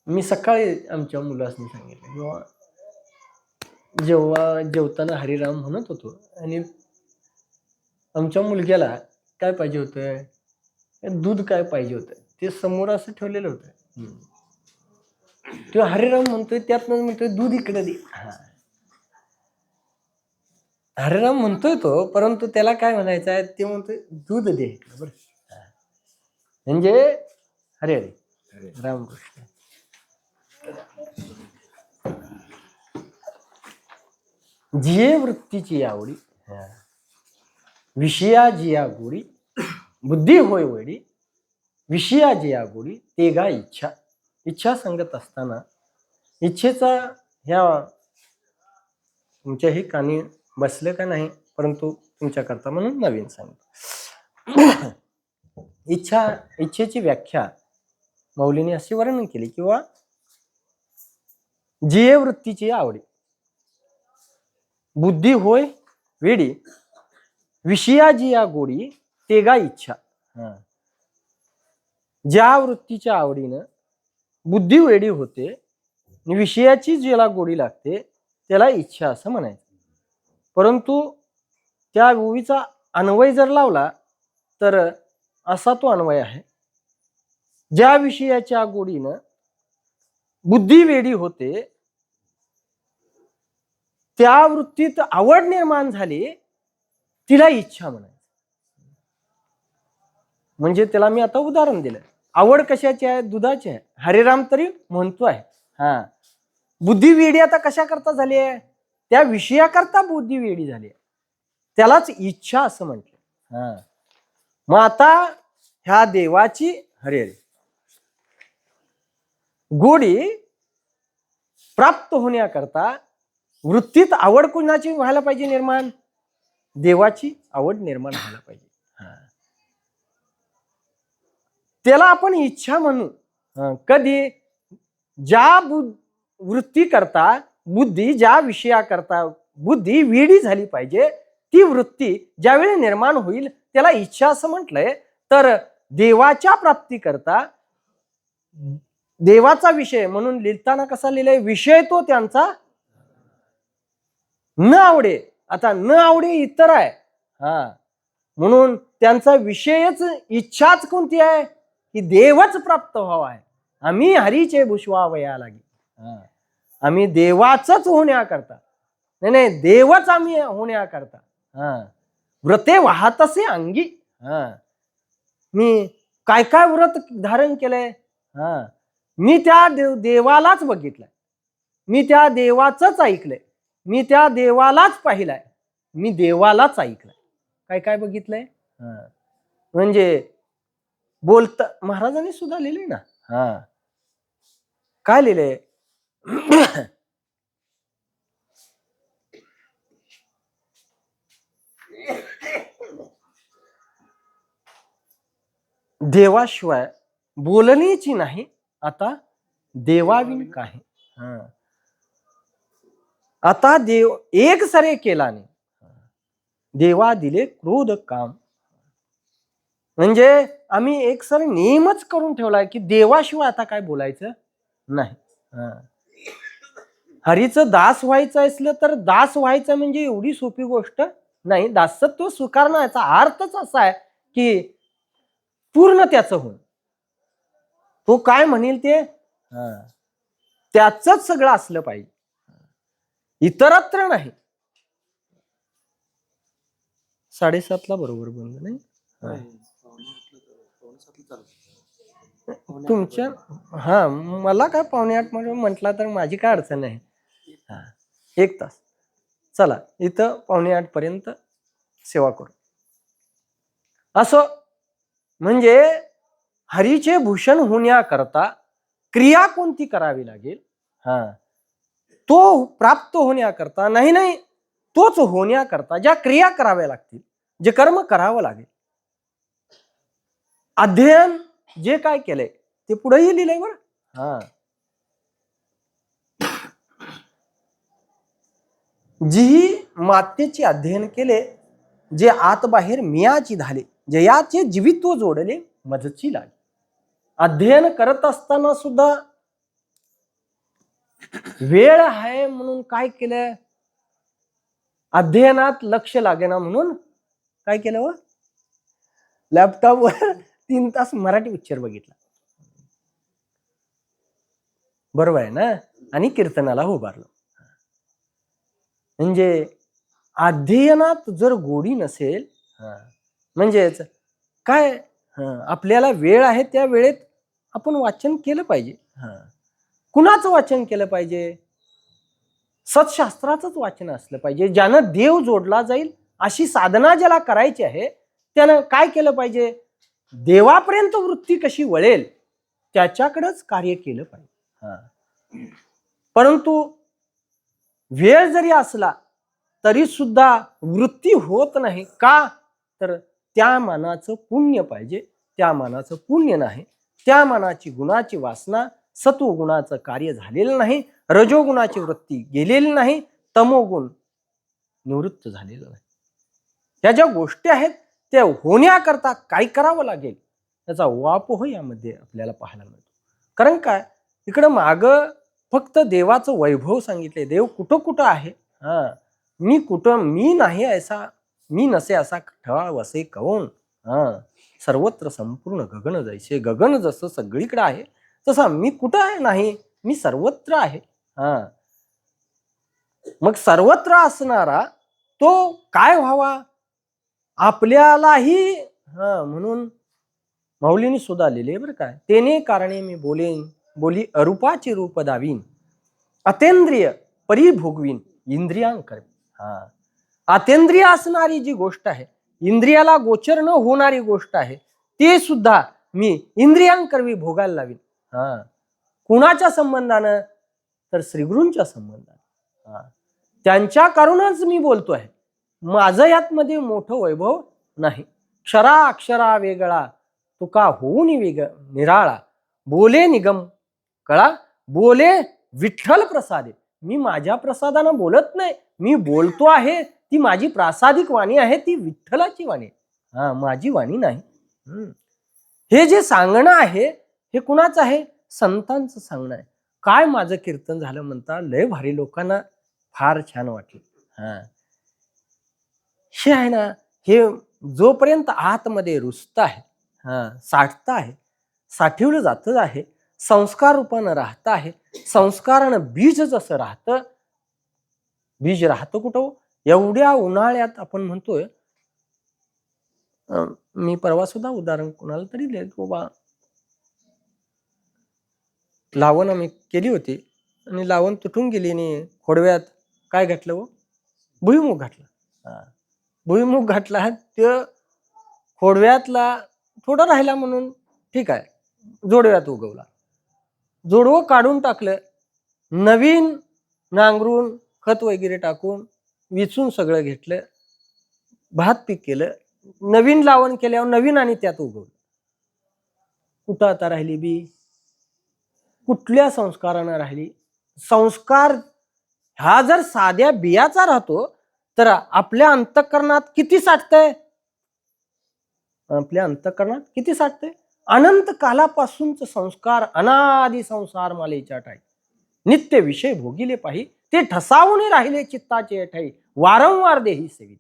मी सकाळी आमच्या मुलासनी सांगितलं किंवा जेव्हा जेवताना हरिराम म्हणत होतो आणि आमच्या मुलग्याला काय पाहिजे होतं दूध काय पाहिजे होतं ते समोर असं ठेवलेलं होतं. तो हरिराम म्हणतोय त्यातनं म्हणतोय दूध इकडे दे. हरिराम म्हणतोय तो परंतु त्याला काय म्हणायचं आहे ते म्हणतोय दूध दे इकडं. बरं म्हणजे हरे हरे रामकृष्ण. जिये वृत्तीची आवडी विषया जिया गोडी बुद्धी होय वेडी विषया जिया गोडी ते गा इच्छा. इच्छा सांगत असताना इच्छेचा ह्या तुमच्याही कानी बसले का नाही परंतु तुमच्याकरता म्हणून नवीन सांगतो. इच्छेची व्याख्या मौलीने अशी वर्णन केली किंवा जिये वृत्तीची आवडी बुद्धी होय वेडी विषया जिया गोडी ते गा इच्छा. ज्या वृत्तीच्या आवडीनं बुद्धी वेडी होते आणि विषयाची ज्याला गोडी लागते त्याला इच्छा असं म्हणायचं. परंतु त्या ओवीचा अन्वय जर लावला तर असा तो अन्वय आहे ज्या विषयाच्या गोडीनं बुद्धी वेडी होते त्या वृत्तीत आवड निर्माण झाली तिला इच्छा म्हणायचं. म्हणजे त्याला मी आता उदाहरण दिलं. आवड कशाची आहे? दुधाची आहे. हरिराम तरी म्हणतो आहे बुद्धी वेडी आता कशा करता झाली आहे? त्या विषयाकरता बुद्धी वेडी झाली आहे त्यालाच इच्छा असं म्हटलं. मग आता ह्या देवाची हरे हरे गोडी प्राप्त होण्याकरता वृत्तीत आवड कुणाची व्हायला पाहिजे निर्माण? देवाची आवड निर्माण व्हायला पाहिजे. त्याला आपण इच्छा म्हणू. कधी ज्या वृत्ती करता बुद्धी ज्या विषयाकरता बुद्धी वेडी झाली पाहिजे ती वृत्ती ज्यावेळी निर्माण होईल त्याला इच्छा असं म्हटलंय. तर देवाच्या प्राप्ती करता देवाचा विषय म्हणून लिहिताना कसा लिहिलाय विषय तो त्यांचा न आवडे. आता न आवडे इतर आहे म्हणून त्यांचा विषयच इच्छाच कोणती आहे की देवच प्राप्त व्हावा आहे. आम्ही हरीचे भुषवावया लागी आम्ही देवाचच होण्याकरता नाही देवच आम्ही होण्याकरता व्रते वाहतसे अंगी. मी काय काय व्रत धारण केलंय मी त्या देवालाच बघितलंय मी त्या देवाचंच ऐकलंय मी त्या देवालाच पाहिलाय मी देवालाच ऐकलंय. काय काय बघितलंय म्हणजे बोलता महाराजांनी सुद्धा लिहिले ना. काय लिहिले? देवाशिवाय बोलण्याची नाही आता देवाविन काही. आता देव एक सरे केला नाही देवा दिले क्रोध काम. म्हणजे आम्ही एक सर नियमच करून ठेवलाय की देवाशिवाय आता काय बोलायचं नाही. हरीचं दास व्हायचं असलं तर दास व्हायचं म्हणजे एवढी सोपी गोष्ट नाही. दासत्व स्वीकारणं याचा अर्थच असा आहे की पूर्ण त्याचं होऊन तो काय म्हणेल ते त्याच सगळं असलं पाहिजे, इतरत्र नाही. 7:30ला बरोबर बंद नाही. तुमच्या मला काय 7:45 मध्ये म्हटला तर माझी काय अडचण नाही. 1 तास चला इथं 7:45 पर्यंत सेवा करू. असं म्हणजे हरीचे भूषण होण्याकरता क्रिया कोणती करावी लागेल, तो प्राप्त होण्याकरता नाही तोच होण्याकरता ज्या क्रिया कराव्या लागतील, जे कर्म करावं लागेल, अध्ययन जे काय केलंय ते पुढेही लिहिलंय बरं. जी मातेचे अध्ययन केले, जे आत बाहेर मियाची झाले, जयाचे जीवित्व जोडले मजची लागे. अध्ययन करत असताना सुद्धा वेळ आहे म्हणून काय केलं, अध्ययनात लक्ष लागेना म्हणून काय केलं, लॅपटॉपवर 3 तास मराठी पिक्चर बघितला. बरोबर आहे ना. आणि कीर्तनाला उभारलो. म्हणजे अध्ययनात जर गोडी नसेल, म्हणजेच काय, आपल्याला वेळ आहे त्या वेळेत आपण वाचन केलं पाहिजे. कुणाचं वाचन केलं पाहिजे, सत्शास्त्राचंच वाचन असलं पाहिजे. ज्यानं देव जोडला जाईल अशी साधना ज्याला करायची आहे त्यानं काय केलं पाहिजे, देवापर्यंत वृत्ती कशी वळेल त्याच्याकडेच कार्य केलं पाहिजे. परंतु वेळ जरी असला तरी सुद्धा वृत्ती होत नाही का, तर त्या मानाचं पुण्य पाहिजे. त्या मानाचं पुण्य नाही, त्या मानाची गुणाची वासना, सत्वगुणाचं कार्य झालेलं नाही, रजोगुणाची वृत्ती गेलेली नाही, तमोगुण निवृत्त झालेलं नाही. ह्या ज्या गोष्टी आहेत त्या होण्याकरता काय करावं लागेल त्याचा वापोह यामध्ये आपल्याला पाहायला मिळतो. कारण काय, इकडं माग फक्त देवाचं वैभव सांगितले, देव कुठं कुठं आहे, मी कुठं, मी नाही ऐसा, मी नसे असा ठेवा वसे कवून, सर्वत्र संपूर्ण गगन जैसे, गगन जसं सगळीकडे आहे तसा मी कुठं आहे नाही, मी सर्वत्र आहे. मग सर्वत्र असणारा तो काय व्हावा आपल्यालाही, म्हणून माऊलींनी सुद्धा लिहिले बरं काय, तेने कारणे मी बोलेन, बोली अरूपाचे रूप दावीन, अतेंद्रिय परिभोगवीन इंद्रियांकर. अतेंद्रिय असणारी जी गोष्ट आहे, इंद्रियाला गोचर न होणारी गोष्ट आहे, ते सुद्धा मी इंद्रियांकरवी भोगायला लावीन. कुणाच्या संबंधानं, तर श्रीगुरूंच्या संबंधानं. त्यांच्या कारणच मी बोलतोय. माझं यातमध्ये मोठं वैभव नाही. क्षरा अक्षरा वेगळा तुका होऊन वेग निराळा, बोले निगम कळा, बोले विठ्ठल प्रसादे. मी माझ्या प्रसादानं बोलत नाही, मी बोलतो आहे ती माझी प्रासादिक वाणी आहे, ती विठ्ठलाची वाणी, माझी वाणी नाही. हे जे सांगणं आहे हे कुणाचं आहे, संतांचं सांगणं आहे. काय माझं कीर्तन झालं म्हणता, लय भारी, लोकांना फार छान वाटलं. हे आहे ना, हे जोपर्यंत आतमध्ये रुजत आहे, साठत आहे, साठवलं जात आहे, संस्कार रूपानं राहत आहे. संस्कारानं बीज जसं राहतं, बीज राहतं कुठं, एवढ्या उन्हाळ्यात आपण म्हणतोय, मी परवा सुद्धा उदाहरण कोणाला तरी देतो बा, लावण आम्ही केली होती आणि लावण तुटून गेली आणि खोडव्यात काय घातलं, भुईमुग घातला. भुईमुग घातला, ते खोडव्यातला थोडा राहिला म्हणून ठीक आहे, जोडव्यात उगवला. जोडवं काढून टाकलं, नवीन नांगरून खत वगैरे टाकून विचून सगळं घेतलं, भात पीक केलं, नवीन लावण केल्यावर नवीन आणि त्यात उगवलं. कुठं आता राहिली बी, कुठल्या संस्कारानं राहिली. संस्कार हा जर साध्या बियाचा राहतो तर आपल्या अंतःकरणात किती साठतंय? आपल्या अंतःकरणात किती साठतंय? अनंत कालापासूनच संस्कार अनादि संसार मालेच्या ठाई नित्य विषय भोगिले पाही ते ठसावून राहिले चित्ताचे ठाई वारंवार देही सेवित.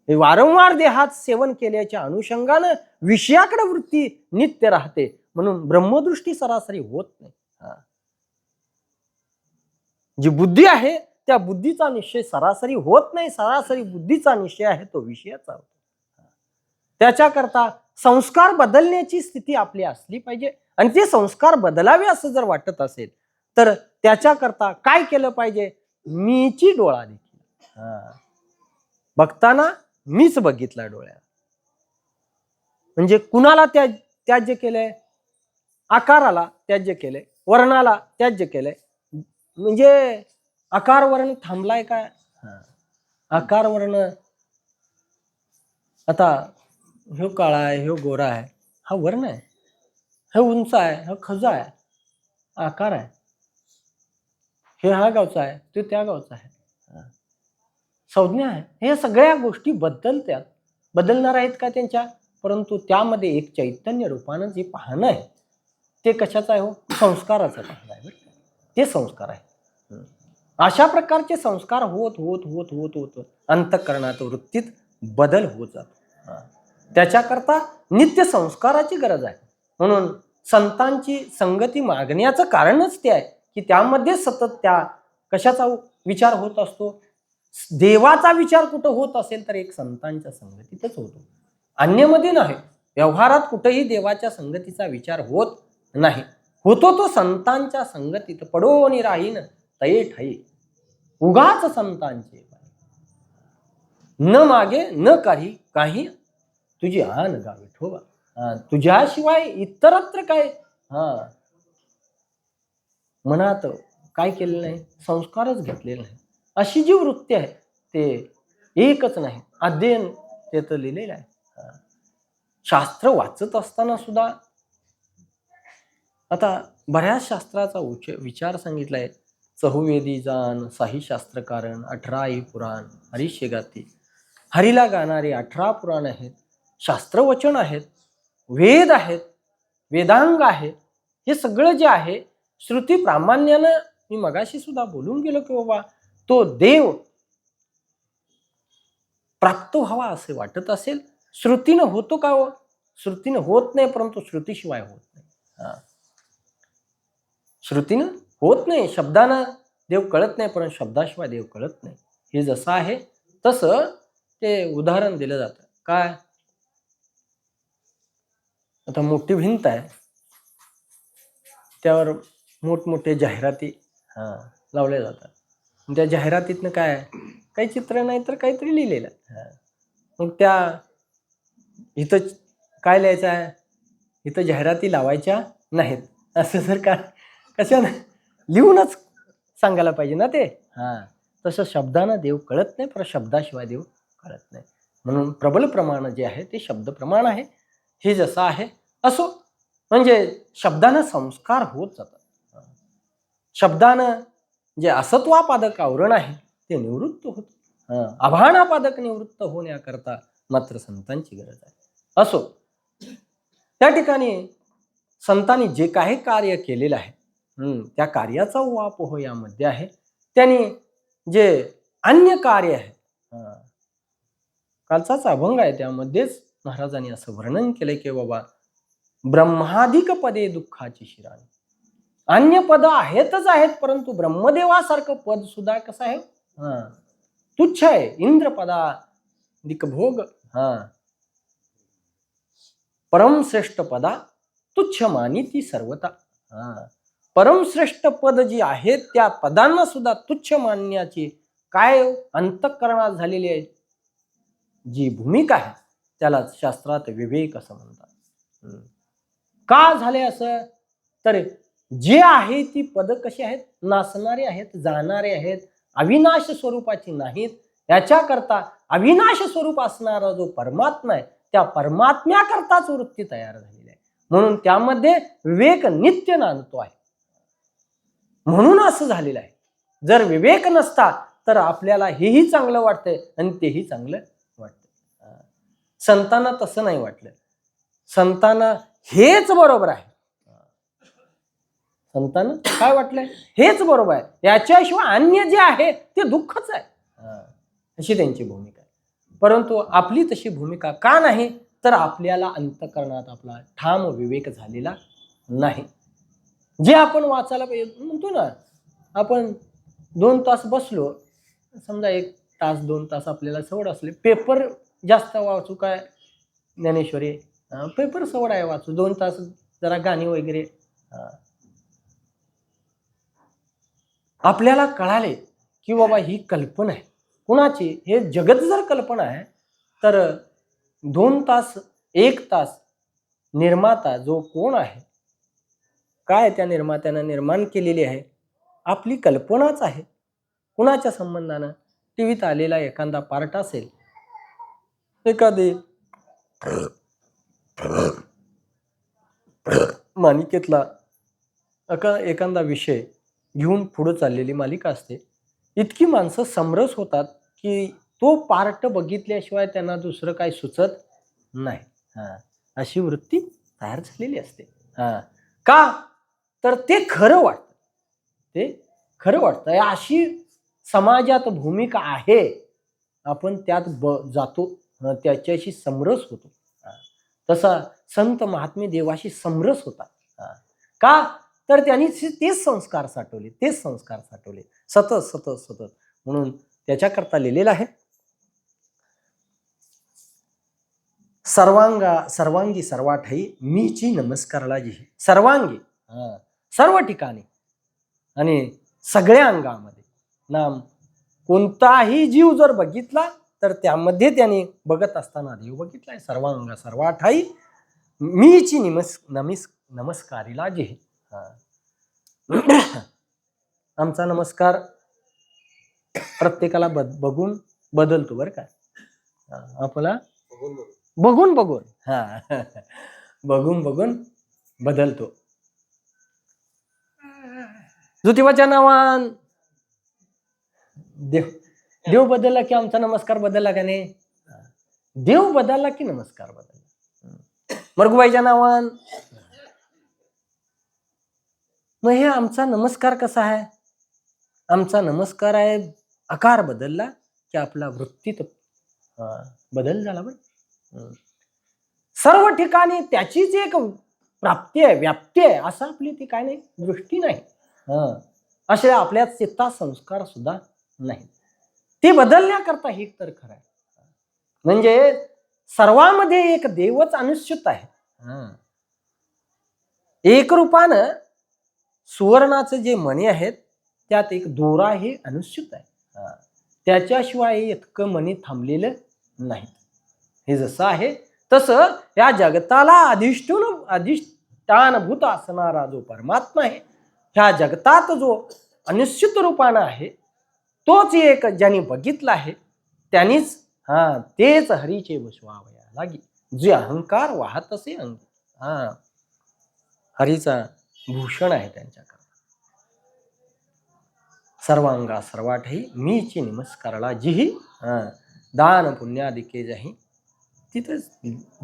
हे वारंवार देहात सेवन केल्याच्या अनुषंगानं विषयाकडे वृत्ती नित्य राहते, म्हणून ब्रह्मदृष्टी सरासरी होत नाही. जी बुद्धी आहे त्या बुद्धीचा निश्चय सरासरी होत नाही. सरासरी बुद्धीचा निश्चय आहे तो विषयाचा होतो. त्याच्याकरता संस्कार बदलण्याची स्थिती आपली असली पाहिजे, आणि ते संस्कार बदलावे असं जर वाटत असेल तर त्याच्याकरता काय केलं पाहिजे? मीची डोळा देखील बघताना मीच बघितला डोळ्या. म्हणजे कुणाला त्याज्य केलंय? आकाराला त्याज्य केलंय, वर्णाला त्याज्य केलंय. म्हणजे आकार वर्ण थांबलाय काय? आकार वर्ण आता ह्यो काळा आहे, ह्यो गोरा आहे, हा वर्ण आहे. हे उंच आहे, हा खजा आहे, आकार आहे. हे हा गावचा आहे, तो त्या गावचा आहे, संज्ञा आहे. हे सगळ्या गोष्टी बदलतात. बदलणार आहेत का त्यांच्या? परंतु त्यामध्ये एक चैतन्य रूपानं जे पाहणं आहे ते कशाचं आहे? हो, संस्काराचं पाहणं आहे. ते संस्कार आहे. अशा प्रकारचे संस्कार होत होत होत होत होत अंतःकरणात वृत्तीत बदल होत जातो. त्याच्याकरता नित्य संस्काराची गरज आहे. म्हणून संतांची संगती मागण्याचं कारणच ते आहे की त्यामध्ये सतत त्या कशाचा विचार होत असतो? देवाचा विचार कुठं होत असेल तर एक संतांच्या संगतीतच होतो, अन्यमध्ये नाही. व्यवहारात कुठेही देवाच्या संगतीचा विचार होत नाही. होतो तो संतांच्या संगतीत. पडोनी राहीन तये ठाई उगाच संतांचे न मागे न काही तुझी आन गा विठोबा. तुझ्याशिवाय इतरत्र काय मनात काय केलेलं नाही? संस्कारच घेतलेला नाही. अशी जी वृत्ती आहे ते एकच नाही. अध्ययन ते तर लिहिलेलं आहे. शास्त्र वाचत असताना सुद्धा आता बऱ्याच शास्त्राचा विचार सांगितलाय. चहुवेदी जाण साही शास्त्र कारण 18 पुराण हरीशे गाती. हरीला गाणारे 18 पुराण आहेत, शास्त्रवचन आहेत, वेद आहेत, वेदांग आहेत. हे सगळं जे आहे श्रुती प्रामाण्यानं, मी मगाशी सुद्धा बोलून गेलो की बाबा तो देव प्राप्त व्हावा असे वाटत असेल, श्रुतीनं होतो का? हो, श्रुतीनं होत नाही, परंतु श्रुतीशिवाय होत नाही. श्रुतीनं होत नाही, शब्दानं देव कळत नाही, परंतु शब्दाशिवाय देव कळत नाही. हे जसं आहे तसं ते उदाहरण दिलं जातं. काय? आता मोठी भिंत आहे, त्यावर मोठमोठे जाहिराती लावल्या जातात. त्या जाहिरातीतनं काय? काही चित्र नाही तर काहीतरी लिहिलेलं. मग त्या इथं काय लिहायचं आहे? इथं जाहिराती लावायच्या नाहीत असं जर का कशानं लिहूनच सांगायला पाहिजे ना ते. तसं शब्दानं देव कळत नाही, पण शब्दाशिवाय देव कळत नाही. म्हणून प्रबल प्रमाण जे आहे ते शब्द प्रमाण आहे. हे जसं आहे असो, म्हणजे शब्दानं संस्कार होत जातात. शब्दानं जे असत्वापादक आवरण आहे ते निवृत्त होतं. आभाणापादक निवृत्त होण्याकरता मात्र संतांची गरज आहे. असो, त्या ठिकाणी संतांनी जे काही कार्य केलेलं आहे त्या कार्याचा उहापोह यामध्ये आहे. त्यांनी जे अन्य कार्य आहे, कालचाच अभंग आहे त्यामध्येच महाराजांनी असं वर्णन केलंय की बाबा ब्रह्मादिक पदे दुःखाची शिराणी. अन्य पद आहेतच आहेत, परंतु ब्रह्मदेवासारखं पद सुद्धा कसं आहे? तुच्छ आहे. इंद्रपदादिक भोग परमश्रेष्ठ पदा तुच्छ मानी ती सर्वता. परमश्रेष्ठ पद जी आहेत त्या पदांना सुद्धा तुच्छ मानण्याची काय अंतःकरणात झालेली आहे जी भूमिका आहे त्याला शास्त्रात विवेक असं म्हणतात. का झाले असं? तर जे आहे ती पद कशी आहेत? नासणारे आहेत, जाणारे आहेत, अविनाश स्वरूपाची नाहीत. याच्याकरता अविनाश स्वरूप असणारा जो परमात्मा आहे त्या परमात्म्याकरताच वृत्ती तयार झालेली आहे. म्हणून त्यामध्ये विवेक नित्य नांदतो आहे. म्हणून असं झालेलं आहे. जर विवेक नसता तर आपल्याला हेही चांगलं वाटतंय आणि तेही चांगलं वाटतंय. संतांना तसं नाही वाटलं. संतांना हेच बरोबर आहे. संतांना काय वाटलंय? हेच बरोबर आहे, याच्याशिवाय अन्य जे आहे ते दुःखच आहे, अशी त्यांची भूमिका आहे. परंतु आपली तशी भूमिका का नाही? तर आपल्याला अंतःकरणात आपला ठाम विवेक झालेला नाही. जे आपण वाचायला पाहिजे म्हणतो ना, आपण 2 तास बसलो, समजा 1 तास 2 तास आपल्याला सवड असले, पेपर जास्त वाचू काय ज्ञानेश्वरी, पेपर सवड आहे वाचू, 2 तास जरा गाणी वगैरे, आपल्याला कळाले की बाबा ही कल्पना आहे कुणाची, हे जगत जर कल्पना आहे तर 2 तास 1 तास निर्माता जो कोण आहे, काय त्या निर्मात्यानं निर्माण केलेली आहे, आपली कल्पनाच आहे. कुणाच्या संबंधानं? टीव्हीत आलेला एखादा पार्ट असेल, एखादी मालिकेतला एखादा विषय घेऊन पुढे चाललेली मालिका असते. इतकी माणसं समरस होतात की तो पार्ट बघितल्याशिवाय त्यांना दुसरं काही सुचत नाही. अशी वृत्ती तयार झालेली असते. का? तर ते खरं वाटतं, ते खरं वाटतं. अशी समाजात भूमिका आहे, आपण त्यात जातो, त्याच्याशी समरस होतो. तसा संत महात्मे देवाशी समरस होता. का? तर त्यांनी तेच संस्कार साठवले, तेच संस्कार साठवले सतत सतत सतत. म्हणून त्याच्याकरता लिहिलेलं आहे, सर्वांगी सर्वाठाई मीची नमस्कारला जी. सर्वांगी, सर्व ठिकाणी आणि सगळ्या अंगामध्ये नाम. कोणताही जीव जर बघितला तर त्यामध्ये त्याने बघत असताना देव बघितलाय. सर्वांग सर्वाठाई मीची नमस्कारीला जे. आमचा नमस्कार प्रत्येकाला बघून बदलतो बरं का. आपला बघून बघून बघून बघून बदलतो. ज्योतिबाच्या नावान देव बदलला की आमचा नमस्कार बदलला का नाही? देव बदलला की नमस्कार बदलला. मरगुबाईच्या नावान मग हे आमचा नमस्कार कसा आहे? आमचा नमस्कार आहे, आकार बदलला की आपला वृत्तीत बदल झाला. बरं, सर्व ठिकाणी त्याचीच एक प्राप्ती आहे, व्याप्ती आहे, असं आपली ती काय नाही, दृष्टी नाही. असे आपल्या चित्तात संस्कार सुद्धा नाही. ते बदलण्याकरता हे तर खरं आहे. म्हणजे सर्वांमध्ये एक देवच अनुस्यूत आहे. एक रूपानं सुवर्णाचे जे मणी आहेत त्यात एक दोरा हे अनुस्यूत आहे. त्याच्याशिवाय इतकं मणी थांबलेलं नाही. हे जसं आहे तसं या जगताला अधिष्ठानभूत असणारा जो परमात्मा आहे, ह्या जगतात जो अनुस्यूत रूपानं आहे, तोच एक ज्यांनी बघितला आहे त्यांनीच तेच हरीचे बसवावया लागी, जे अहंकार वाहत असे अंगी. हरीचा भूषण आहे त्यांच्याकडे. सर्वांगा सर्वाठही मीची नमस्कारला जिही दान पुण्यादिके जाही. तिथं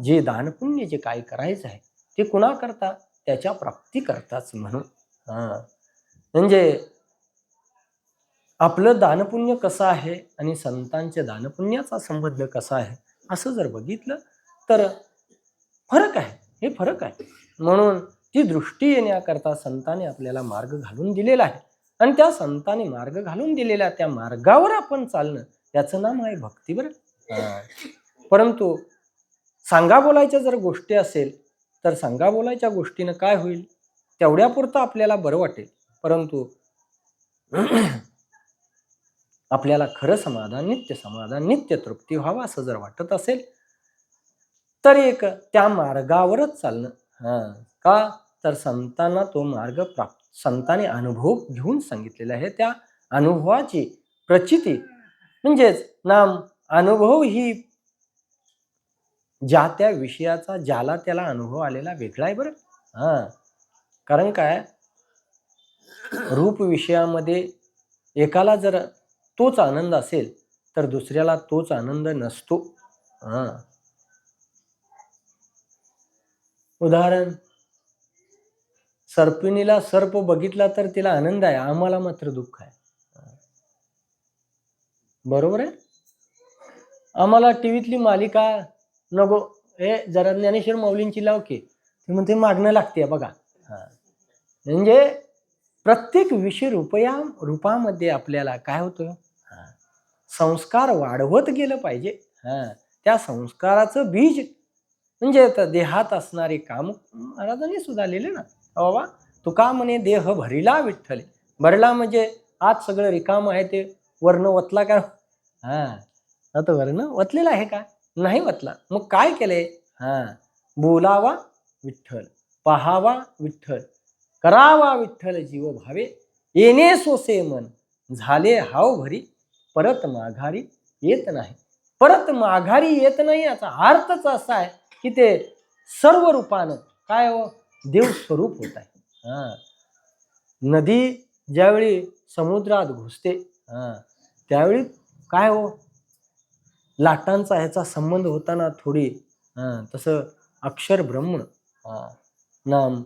जे दान पुण्य जे काय करायचं आहे ते कुणा करता? त्याच्या प्राप्ती करताच. म्हणून म्हणजे आपलं दानपुण्य कसं आहे आणि संतांच्या दानपुण्याचा संबंध कसा आहे असं जर बघितलं तर फरक आहे, हे फरक आहे. म्हणून ती दृष्टी येण्याकरता संतांनी आपल्याला मार्ग घालून दिलेला आहे आणि त्या संतांनी मार्ग घालून दिलेल्या त्या मार्गावर आपण चालणं, त्याचं नाम आहे भक्ती. बरं, परंतु सांगा बोलायच्या जर गोष्टी असेल तर सांगा बोलायच्या गोष्टीनं काय होईल? तेवढ्यापुरतं आपल्याला बरं वाटेल, परंतु आपल्याला खरं समाधान, नित्य समाधान, नित्य तृप्ती व्हावा असं जर वाटत असेल तर एक त्या मार्गावरच चालणं. का? तर संतांना तो मार्ग प्राप्त, संतांनी अनुभव घेऊन सांगितलेला आहे. त्या अनुभवाची प्रचिती म्हणजेच नाम. अनुभव ही ज्या त्या विषयाचा ज्याला त्याला अनुभव आलेला वेगळा आहे. बरं, कारण काय, रूप विषयामध्ये एकाला जर तोच आनंद असेल तर दुसऱ्याला तोच आनंद नसतो. उदाहरण, सर्पिणीला सर्प बघितला तर तिला आनंद आहे, आम्हाला मात्र दुःख आहे. बरोबर आहे. आम्हाला टीव्हीतली मालिका नको, हे जरा ज्ञानेश्वर माऊलींची लाव की, ते म्हणते मागणं लागते बघा. म्हणजे प्रत्येक विषय रूपामध्ये आपल्याला काय होतं, संस्कार वाढवत गेलं पाहिजे. त्या संस्काराचं बीज म्हणजे आता देहात असणारे काम महाराजांनी सुद्धा लिहिले ना. बाबा तुका म्हणे देह भरिला विठ्ठल, भरला म्हणजे आज सगळं रिकाम आहे, ते वर्ण वतला का? आता वर्ण वतलेला आहे का? नाही वतला. मग काय केलंय? बोलावा विठ्ठल, पहावा विठ्ठल, करावा विठ्ठल जीव भावे, येणे सोसे मन झाले हाव भरी, परत माघारी येत नाही. परत माघारी येत नाही याचा अर्थच असा आहे की ते सर्व रूपानं काय हो, देव स्वरूप होत आहे. नदी ज्यावेळी समुद्रात घुसते त्यावेळी काय हो, लाटांचा ह्याचा संबंध होताना थोडी तसं अक्षर ब्रह्म नाम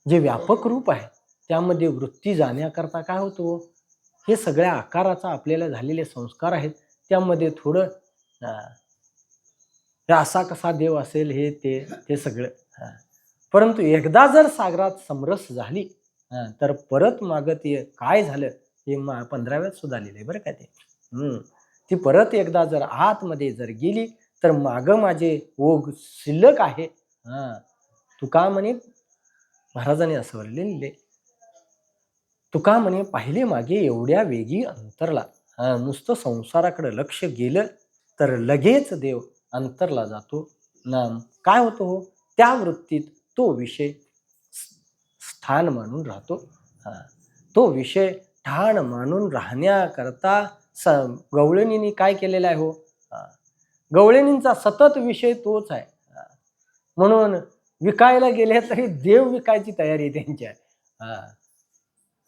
जे व्यापक रूप आहे त्यामध्ये वृत्ती जाण्याकरता काय होतो, हे सगळ्या आकाराचा आपल्याला झालेले संस्कार आहेत, त्यामध्ये थोडं असा कसा देव असेल हे ते सगळं. परंतु एकदा जर सागरात समरस झाली तर परत मागत काय झालं हे 15व्यात सुद्धा लिहिलंय बरं का ते. ती परत एकदा जर आतमध्ये जर गेली तर माग माझे ओघ शिल्लक आहे. तुका म्हणे, महाराजांनी असं लिहिले, तुका म्हणे पाहिले मागे एवढ्या वेगी अंतरला. नुसतं संसाराकडे लक्ष गेलं तर लगेच देव अंतरला जातो. नाम काय होतो हो, त्या वृत्तीत तो विषय स्थान मानून राहतो. तो विषय ठाण मानून राहण्याकरता गवळणींनी काय केलेलं आहे हो, गवळणींचा सतत विषय तोच आहे. म्हणून विकायला गेले तरी देव विकायची तयारी त्यांची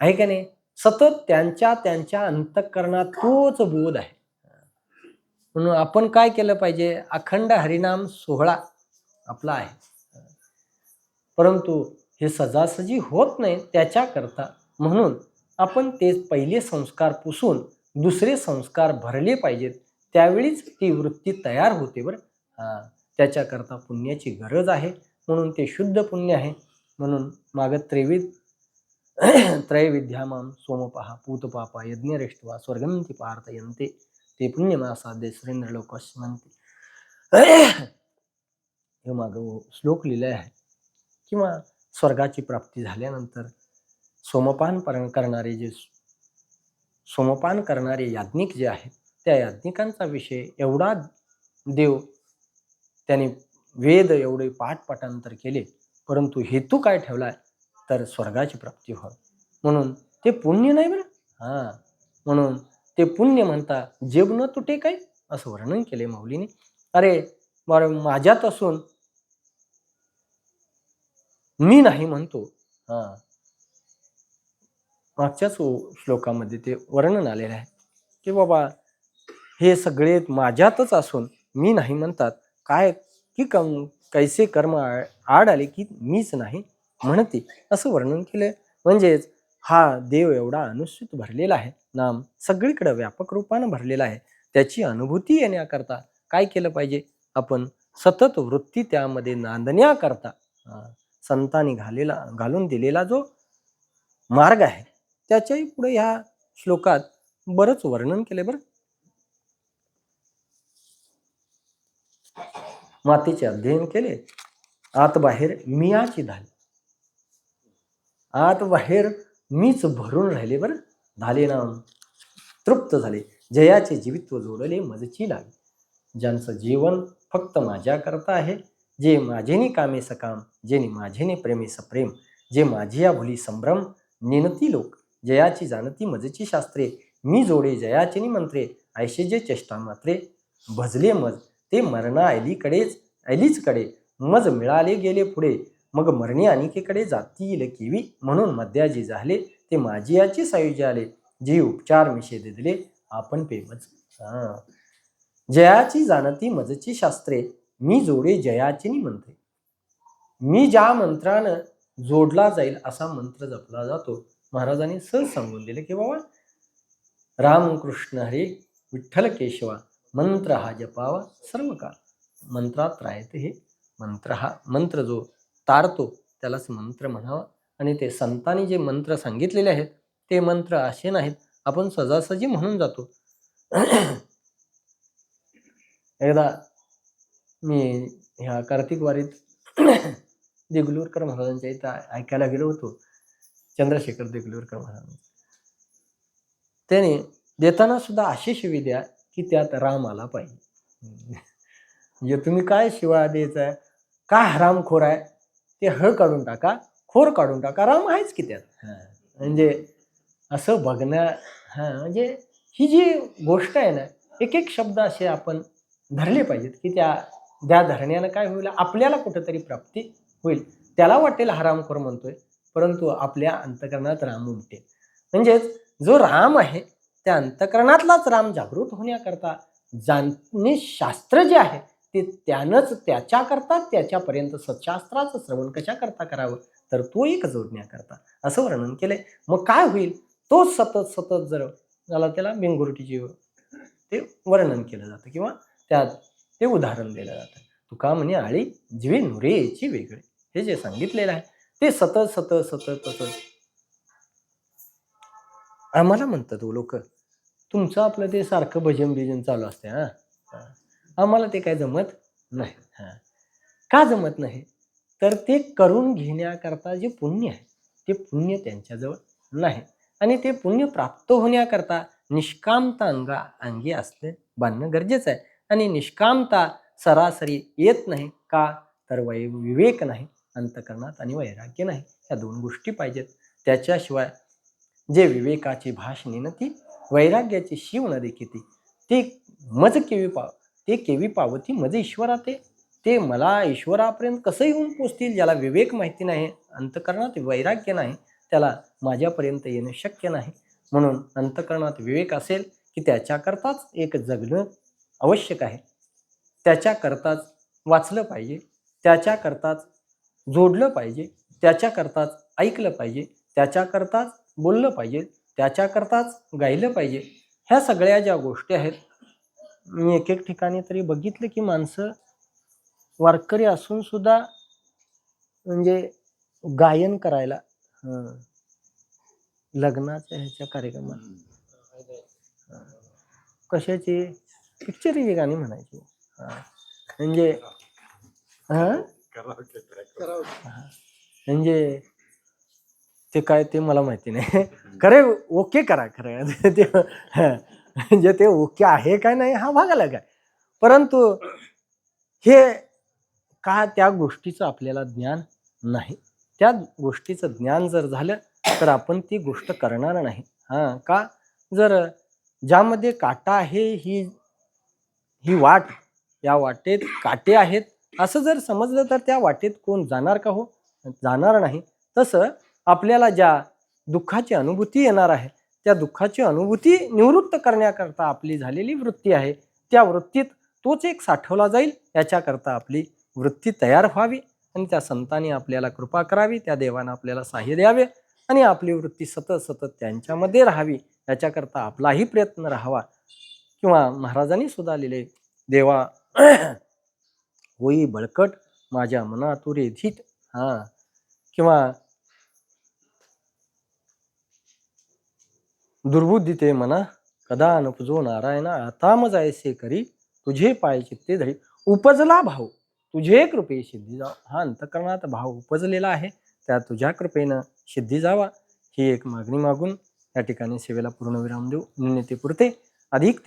आहे का नाही. सतत त्यांच्या अंतःकरणात तोच बोध आहे. म्हणून आपण काय केलं पाहिजे, अखंड हरिनाम सोहळा आपला आहे. परंतु हे सजासजी होत नाही त्याच्याकरता म्हणून आपण ते पहिले संस्कार पुसून दुसरे संस्कार भरले पाहिजेत, त्यावेळीच ती वृत्ती तयार होते बरं. त्याच्याकरता पुण्याची गरज आहे, म्हणून ते शुद्ध पुण्य आहे. म्हणून मागत त्रयविद्यामाम सोमपहा पूतपापा यज्ञरेष्टवा स्वर्गंती पार्थयन्ते ते पुण्यमासाद्य सुरेंद्रलोकश म्हणते. हे माग श्लोक लिहिले आहे. किंवा स्वर्गाची प्राप्ती झाल्यानंतर सोमपान करणारे याज्ञिक जे आहेत त्या याज्ञिकांचा विषय एवढा देव त्याने वेद एवढे पाठांतर केले, परंतु हेतू काय ठेवलाय तर स्वर्गाची प्राप्ती हो. म्हणून ते पुण्य नाही बरं. म्हणून ते पुण्य म्हणता जेव न तुटे काय असं वर्णन केले माऊलीने. अरे बरं, माझ्यात असून मी नाही म्हणतो. मागच्याच श्लोकामध्ये ते वर्णन आलेलं आहे की बाबा हे सगळे माझ्यातच असून मी नाही म्हणतात, काय की कैसे कर्म आड आले की मीच नाही म्हणते असं वर्णन केलं. म्हणजेच हा देव एवढा अनुसूत भरलेला आहे, नाम सगळीकडे व्यापक रूपानं भरलेला आहे. त्याची अनुभूती येण्याकरता काय केलं पाहिजे, आपण सतत वृत्ती त्यामध्ये नांदण्याकरता संतांनी घालून दिलेला जो मार्ग आहे त्याच्याही पुढे ह्या श्लोकात बरंच वर्णन केले बरं. मातेचे अध्ययन केले, आत बाहेर मियाची झाली, आत बाहेर मीच भरून राहिले बरं. झाले ना तृप्त झाले, जयाचे जीवित्व जोडले मजची लागे. ज्यांचं जीवन फक्त माझ्या करता आहे, जे माझेनी कामे सकाम, जेनी माझेने प्रेमे सप्रेम, जे माझी या भुली संभ्रम निनती लोक, जयाची जाणती मजची शास्त्रे, मी जोडे जयाचे मंत्रे, ऐशे जे चेष्टा मात्रे, भजले मज ते मरणा ऐलीच कडे, मज मिळाले गेले पुढे, मग मरणे अनिकेकडे जातील केवी, म्हणून मध्याजी झाले ते माझी याची सायुज्य आले, जी उपचार मिशे दिले आपण पेमच. जयाची जाणती मजची शास्त्रे, मी जोडे जयाची मंत्रे. मी ज्या मंत्रानं जोडला जाईल असा मंत्र जपला जातो. महाराजांनी सहज सांगून दिले की बाबा रामकृष्ण हरे विठ्ठल केशवा मंत्र हा जपावा सर्व काळ. मंत्रात राहते हे मंत्र, हा मंत्र जो तारतो त्यालाच मंत्र म्हणावा. आणि ते संतांनी जे मंत्र सांगितलेले आहेत ते मंत्र असे नाहीत आपण सहजासहजी म्हणून जातो. एकदा मी ह्या कार्तिक वारीत देगलूरकर महाराजांच्या इथं ऐकायला गेलो होतो. चंद्रशेखर देगलूरकर महाराज त्याने देताना सुद्धा अशी शिवी द्या की त्यात राम आला पाहिजे. म्हणजे तुम्ही काय शिवा द्यायचा, काय हरामखोर आहे ते हळ काढून टाका, खोर काढून टाका, राम आहेच की त्यात. म्हणजे असं बघणं. म्हणजे ही जी गोष्ट आहे ना, एक एक शब्द असे आपण धरले पाहिजेत की त्या धरण्यानं काय होईल, आपल्याला कुठंतरी प्राप्ती होईल. त्याला वाटेल हरामखोर म्हणतोय, परंतु आपल्या अंतकरणात राम उमटे. म्हणजेच जो राम आहे त्या अंतकरणातलाच राम जागृत होण्याकरता जाणणे शास्त्र जे आहे ते त्यानंच त्याच्याकरता त्याच्यापर्यंत सत्शास्त्राचं श्रवण कशाकरता करावं, तर तो एक जोडण्याकरता असं वर्णन केलंय. मग काय होईल, तो सतत सतत जर झाला त्याला बिनगुरटीची ते वर्णन केलं जातं किंवा त्यात ते उदाहरण दिलं जातं. तुका म्हणे आळी जीवे नुरेची वेगळे, हे जे सांगितलेलं आहे ते सतत सतत सतत सतत आम्हाला म्हणतात लोक, तुमचं आपलं ते सारखं भजन बिजन चालू असते. आम्हाला ते काय जमत नाही. का जमत नाही, तर ते करून घेण्याकरता जे पुण्य आहे ते पुण्य त्यांच्याजवळ नाही. आणि ते पुण्य प्राप्त होण्याकरता निष्कामता अंगी असले बांधणं गरजेचं आहे. आणि निष्कामता सरासरी येत नाही. का तर विवेक नाही अंतकरणात आणि वैराग्य नाही. या दोन गोष्टी पाहिजेत. त्याच्याशिवाय जे विवेकाची भाषणी न ती वैराग्याची शिव न देखीती, ते मज केवी पाव, ते केवी पावती मज ईश्वरा. ते मला ईश्वरापर्यंत कसं येऊन पोचतील. ज्याला विवेक माहिती नाही, अंतकरणात वैराग्य नाही, त्याला माझ्यापर्यंत येणं शक्य नाही. म्हणून अंतकरणात विवेक असेल की त्याच्याकरताच एक जगणं आवश्यक आहे. त्याच्याकरताच वाचलं पाहिजे, त्याच्याकरताच जोडलं पाहिजे, त्याच्याकरताच ऐकलं पाहिजे, त्याच्याकरताच बोललं पाहिजे, त्याच्याकरताच गायलं पाहिजे. ह्या सगळ्या ज्या गोष्टी आहेत, मी एक एक ठिकाणी तरी बघितलं की माणसं वारकरी असून सुद्धा म्हणजे गायन करायला लग्नाच्या ह्याच्या कार्यक्रमात कशाची पिक्चरची गाणी म्हणायची. म्हणजे म्हणजे ते काय ते मला माहिती नाही. खरे ओके करा खरं ते म्हणजे ते ओके आहे काय नाही हा भाग अलग आहे. परंतु हे का त्या गोष्टीचं आपल्याला ज्ञान नाही. त्या गोष्टीचं ज्ञान जर झालं तर आपण ती गोष्ट करणार नाही. का जर ज्यामध्ये काटा आहे ही वाट, या वाटेत काटे आहेत असं जर समजलं तर त्या वाटेत कोण जाणार का? हो, जाणार नाही. तसं आपल्याला ज्या दुःखाची अनुभूती येणार आहे त्या दुःखाची अनुभूती निवृत्त करण्याकरता आपली झालेली वृत्ती आहे, त्या वृत्तीत तोच एक साठवला जाईल याच्याकरता आपली वृत्ती तयार व्हावी. आणि त्या संतांनी आपल्याला कृपा करावी, त्या देवानं आपल्याला साह्य द्यावे आणि आपली वृत्ती सतत सतत त्यांच्यामध्ये राहावी याच्याकरता आपलाही प्रयत्न राहावा. किंवा महाराजांनी सुद्धा लिहिले, देवा होई बळकट माझ्या मनातुरे धीत. किंवा दुर्बुद्धी ते मना कदा नपुजो नारायणा, आता मग जायसे करी तुझे पाय चित्ते धरी. उपजला भाव तुझे कृपे सिद्धी जावा. हा अंतकरणात भाव उपजलेला आहे, त्या तुझ्या कृपेनं सिद्धी जावा ही एक मागणी मागून या ठिकाणी सेवेला पूर्णविराम देऊ. नित्य पुरते अधिक ते